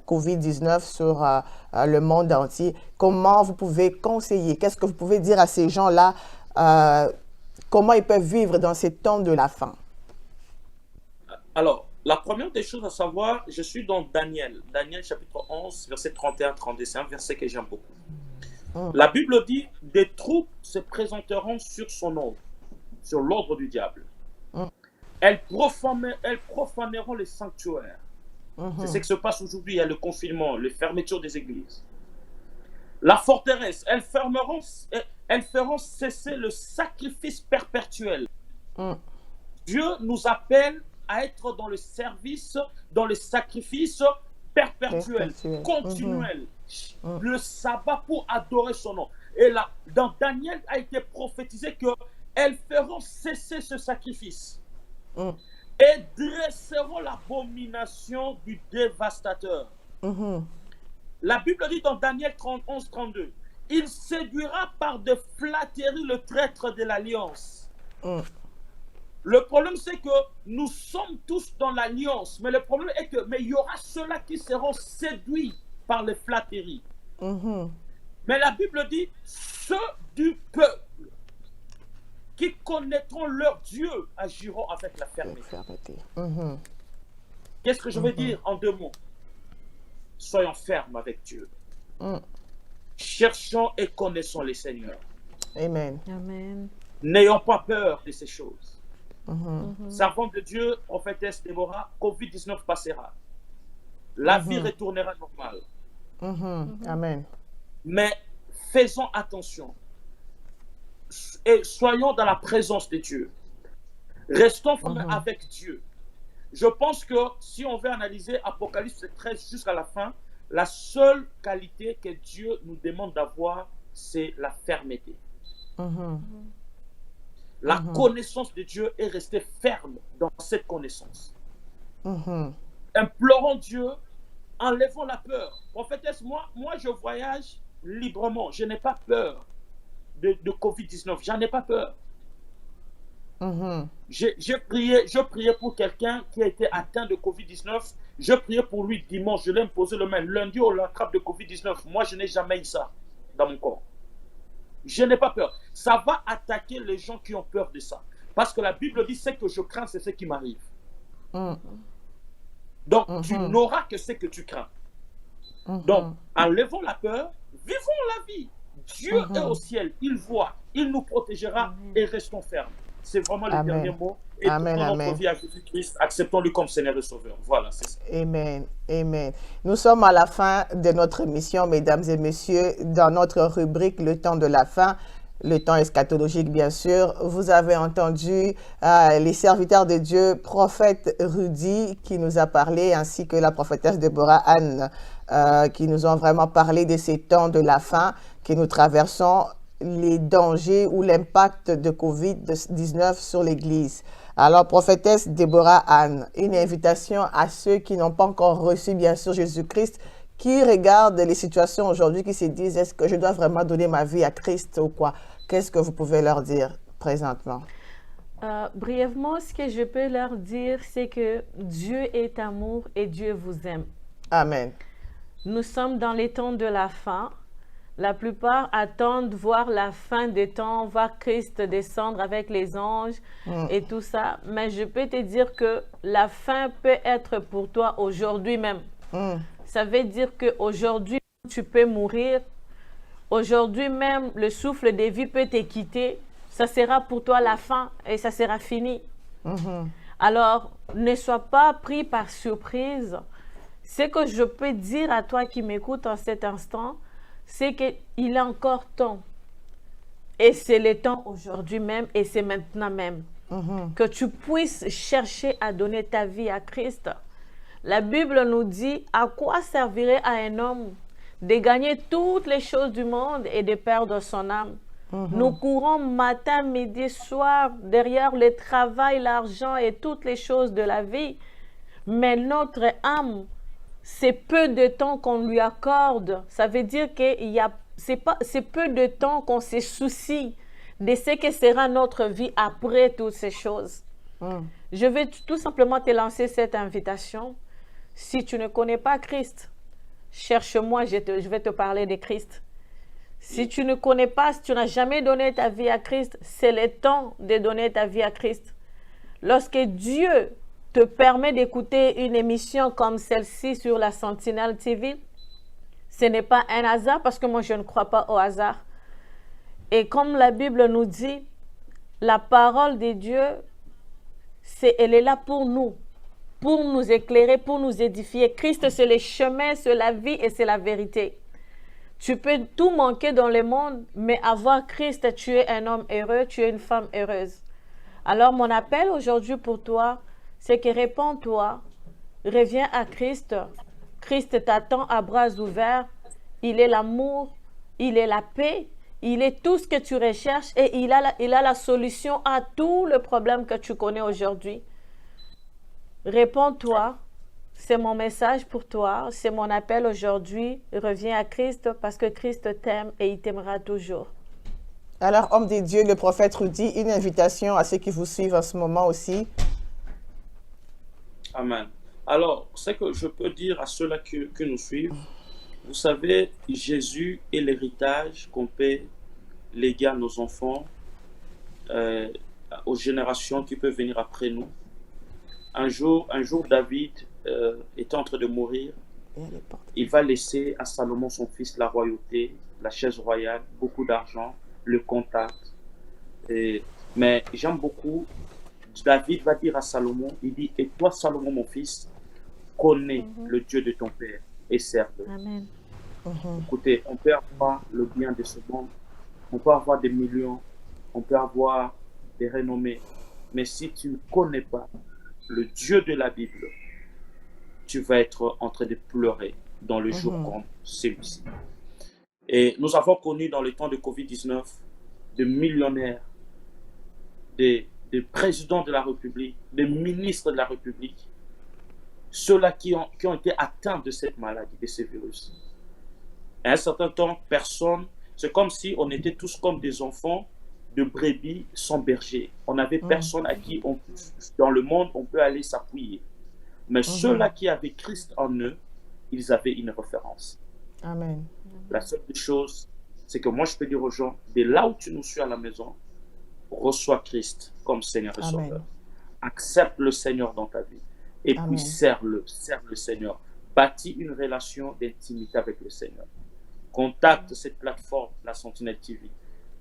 Speaker 1: Covid-19 sur le monde entier. Comment vous pouvez conseiller? Qu'est-ce que vous pouvez dire à ces gens-là? Comment ils peuvent vivre dans ces temps de la fin?
Speaker 3: Alors, la première des choses à savoir, je suis dans Daniel chapitre 11, verset 31-32, c'est un verset que j'aime beaucoup. La Bible dit, des troupes se présenteront sur son ordre, sur l'ordre du diable. Elles profaneront les sanctuaires. C'est ce qui se passe aujourd'hui, il y a le confinement, les fermetures des églises. La forteresse, elles feront cesser le sacrifice perpétuel. Dieu nous appelle à être dans le service, dans le sacrifice perpétuel, continuel. Le sabbat pour adorer son nom. Et là, dans Daniel a été prophétisé qu'elles feront cesser ce sacrifice et dresseront l'abomination du dévastateur. La Bible dit dans Daniel 11-32, il séduira par de flatteries le traître de l'alliance. Le problème, c'est que nous sommes tous dans l'alliance, mais le problème est que il y aura ceux-là qui seront séduits par les flatteries. Mais la Bible dit, ceux du peuple qui connaîtront leur Dieu agiront avec la fermeté. Qu'est-ce que je veux dire en 2 mots? Soyons fermes avec Dieu. Cherchons et connaissons les Seigneurs.
Speaker 1: Amen.
Speaker 3: N'ayons pas peur de ces choses. Servant de Dieu, prophétesse Déborah, Covid-19 passera. La vie retournera normale.
Speaker 1: Amen.
Speaker 3: Mais faisons attention et soyons dans la présence de Dieu. Restons avec Dieu. Je pense que si on veut analyser Apocalypse 13 jusqu'à la fin, la seule qualité que Dieu nous demande d'avoir, c'est la fermeté. La connaissance de Dieu est restée ferme dans cette connaissance. Implorons Dieu, enlevons la peur. Prophétesse, moi je voyage librement. Je n'ai pas peur de Covid-19. J'en ai pas peur. Je priais pour quelqu'un qui a été atteint de Covid-19. Je priais pour lui dimanche. Je l'ai imposé le main. Lundi, on l'attrape de Covid-19. Moi, je n'ai jamais eu ça dans mon corps. Je n'ai pas peur. Ça va attaquer les gens qui ont peur de ça. Parce que la Bible dit, ce que je crains, c'est ce qui m'arrive. Donc, tu n'auras que ce que tu crains. Donc, enlevons la peur, vivons la vie. Dieu est au ciel, il voit, il nous protégera et restons fermes. C'est vraiment le dernier mot. Et pour notre vie à Jésus-Christ, acceptons-le comme Seigneur et Sauveur. Voilà, c'est ça.
Speaker 1: Amen. Amen. Nous sommes à la fin de notre émission, mesdames et messieurs, dans notre rubrique Le temps de la fin. Le temps eschatologique, bien sûr. Vous avez entendu les serviteurs de Dieu, prophète Rudy, qui nous a parlé, ainsi que la prophétesse Deborah Anne, qui nous ont vraiment parlé de ces temps de la fin que nous traversons, les dangers ou l'impact de Covid-19 sur l'Église. Alors, prophétesse Deborah Anne, une invitation à ceux qui n'ont pas encore reçu, bien sûr, Jésus-Christ, qui regardent les situations aujourd'hui, qui se disent, est-ce que je dois vraiment donner ma vie à Christ ou quoi? Qu'est-ce que vous pouvez leur dire présentement?
Speaker 2: Brièvement, ce que je peux leur dire, c'est que Dieu est amour et Dieu vous aime.
Speaker 1: Amen.
Speaker 2: Nous sommes dans les temps de la fin. La plupart attendent voir la fin des temps, voir Christ descendre avec les anges et tout ça. Mais je peux te dire que la fin peut être pour toi aujourd'hui même. Ça veut dire qu'aujourd'hui, tu peux mourir. Aujourd'hui même, le souffle de vie peut te quitter. Ça sera pour toi la fin et ça sera fini. Alors, ne sois pas pris par surprise. Ce que je peux dire à toi qui m'écoutes en cet instant, c'est qu'il est encore temps. Et c'est le temps aujourd'hui même et c'est maintenant même. Que tu puisses chercher à donner ta vie à Christ. La Bible nous dit, à quoi servirait à un homme de gagner toutes les choses du monde et de perdre son âme? Nous courons matin, midi, soir, derrière le travail, l'argent et toutes les choses de la vie. Mais notre âme, c'est peu de temps qu'on lui accorde. Ça veut dire que c'est peu de temps qu'on se soucie de ce que sera notre vie après toutes ces choses. Je vais tout simplement te lancer cette invitation. Si tu ne connais pas Christ, cherche-moi, je vais te parler de Christ. Si tu ne connais pas, si tu n'as jamais donné ta vie à Christ, c'est le temps de donner ta vie à Christ. Lorsque Dieu te permet d'écouter une émission comme celle-ci sur la Sentinelle TV, ce n'est pas un hasard parce que moi, je ne crois pas au hasard. Et comme la Bible nous dit, la parole de Dieu, elle est là pour nous éclairer, pour nous édifier. Christ, c'est le chemin, c'est la vie et c'est la vérité. Tu peux tout manquer dans le monde, mais avoir Christ, tu es un homme heureux, tu es une femme heureuse. Alors, mon appel aujourd'hui pour toi, c'est que réponds-toi, reviens à Christ. Christ t'attend à bras ouverts. Il est l'amour, il est la paix, il est tout ce que tu recherches et il a la solution à tous les problèmes que tu connais aujourd'hui. Réponds-toi, c'est mon message pour toi, c'est mon appel aujourd'hui. Reviens à Christ parce que Christ t'aime et il t'aimera toujours.
Speaker 1: Alors, homme de Dieu, le prophète Rudy, une invitation à ceux qui vous suivent en ce moment aussi.
Speaker 3: Amen. Alors, ce que je peux dire à ceux-là que nous suivent, vous savez, Jésus est l'héritage qu'on peut léguer à nos enfants, aux générations qui peuvent venir après nous. Un jour, David était en train de mourir. Il va laisser à Salomon, son fils, la royauté, la chaise royale, beaucoup d'argent, le contact. Mais j'aime beaucoup, David va dire à Salomon, il dit, et toi, Salomon, mon fils, connais le Dieu de ton père et serve-le.
Speaker 2: Amen.
Speaker 3: Écoutez, on peut avoir le bien de ce monde, on peut avoir des millions, on peut avoir des renommées, mais si tu ne connais pas le Dieu de la Bible, tu vas être en train de pleurer dans le jour comme celui-ci. Et nous avons connu dans le temps de Covid-19 des millionnaires, des présidents de la République, des ministres de la République, ceux-là qui ont été atteints de cette maladie, de ce virus. À un certain temps, personne, c'est comme si on était tous comme des enfants de brebis sans berger. On n'avait personne à qui, dans le monde, on peut aller s'appuyer. Mais ceux-là qui avaient Christ en eux, ils avaient une référence.
Speaker 1: Amen.
Speaker 3: La seule chose, c'est que moi, je peux dire aux gens, de là où tu nous suis à la maison, reçois Christ comme Seigneur et Sauveur. Accepte le Seigneur dans ta vie. Et puis, serre le Seigneur. Bâtis une relation d'intimité avec le Seigneur. Contacte cette plateforme, la Sentinelle TV.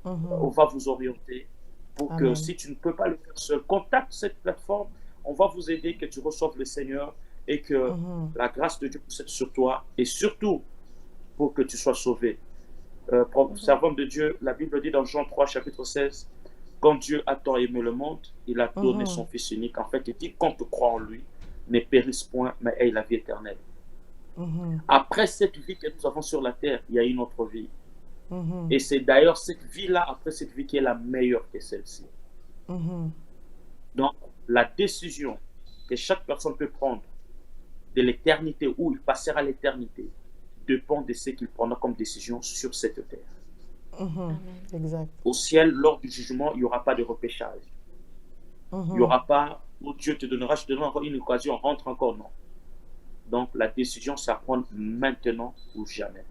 Speaker 3: On va vous orienter pour que, si tu ne peux pas le faire seul, contacte cette plateforme. On va vous aider, que tu reçoives le Seigneur et que la grâce de Dieu puisse être sur toi et surtout pour que tu sois sauvé. Servant de Dieu, la Bible dit dans Jean 3, chapitre 16, quand Dieu a tant aimé le monde, il a donné son Fils unique. En fait, il dit qu'on te croit en lui, ne périsse point, mais ait la vie éternelle. Après cette vie que nous avons sur la terre, il y a une autre vie. Et c'est d'ailleurs cette vie-là, après cette vie, qui est la meilleure que celle-ci. Donc, la décision que chaque personne peut prendre de l'éternité, où il passera l'éternité, dépend de ce qu'il prendra comme décision sur cette terre.
Speaker 1: Exact.
Speaker 3: Au ciel, lors du jugement, il n'y aura pas de repêchage. Il n'y aura pas où Dieu te donnera, je te donne encore une occasion, rentre encore, non. Donc, la décision, c'est à prendre maintenant ou jamais.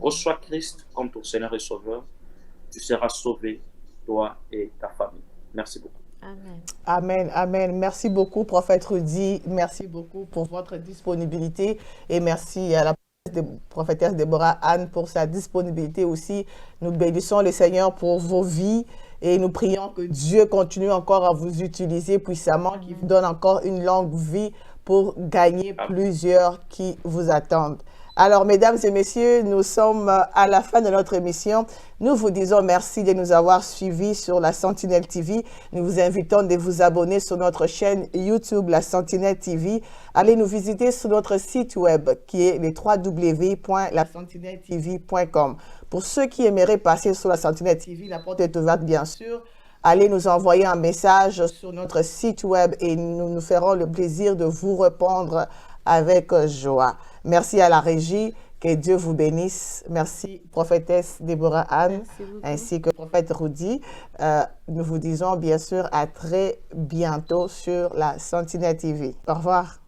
Speaker 3: Reçois Christ comme ton Seigneur et Sauveur. Tu seras sauvé, toi et ta famille. Merci beaucoup.
Speaker 2: Amen.
Speaker 1: Amen, amen. Merci beaucoup, prophète Rudy. Merci beaucoup pour votre disponibilité et merci à la prophétesse Déborah Anne pour sa disponibilité aussi. Nous bénissons le Seigneur pour vos vies et nous prions que Dieu continue encore à vous utiliser puissamment, qu'il vous donne encore une longue vie pour gagner plusieurs qui vous attendent. Alors, mesdames et messieurs, nous sommes à la fin de notre émission. Nous vous disons merci de nous avoir suivis sur la Sentinelle TV. Nous vous invitons de vous abonner sur notre chaîne YouTube, la Sentinelle TV. Allez nous visiter sur notre site web qui est le www.lasentinelletv.com. Pour ceux qui aimeraient passer sur la Sentinelle TV, la porte est ouverte bien sûr. Allez nous envoyer un message sur notre site web et nous nous ferons le plaisir de vous répondre avec joie. Merci à la régie, que Dieu vous bénisse. Merci prophétesse Déborah Anne, ainsi que prophète Rudy. Nous vous disons bien sûr à très bientôt sur la Sentinelle TV. Au revoir.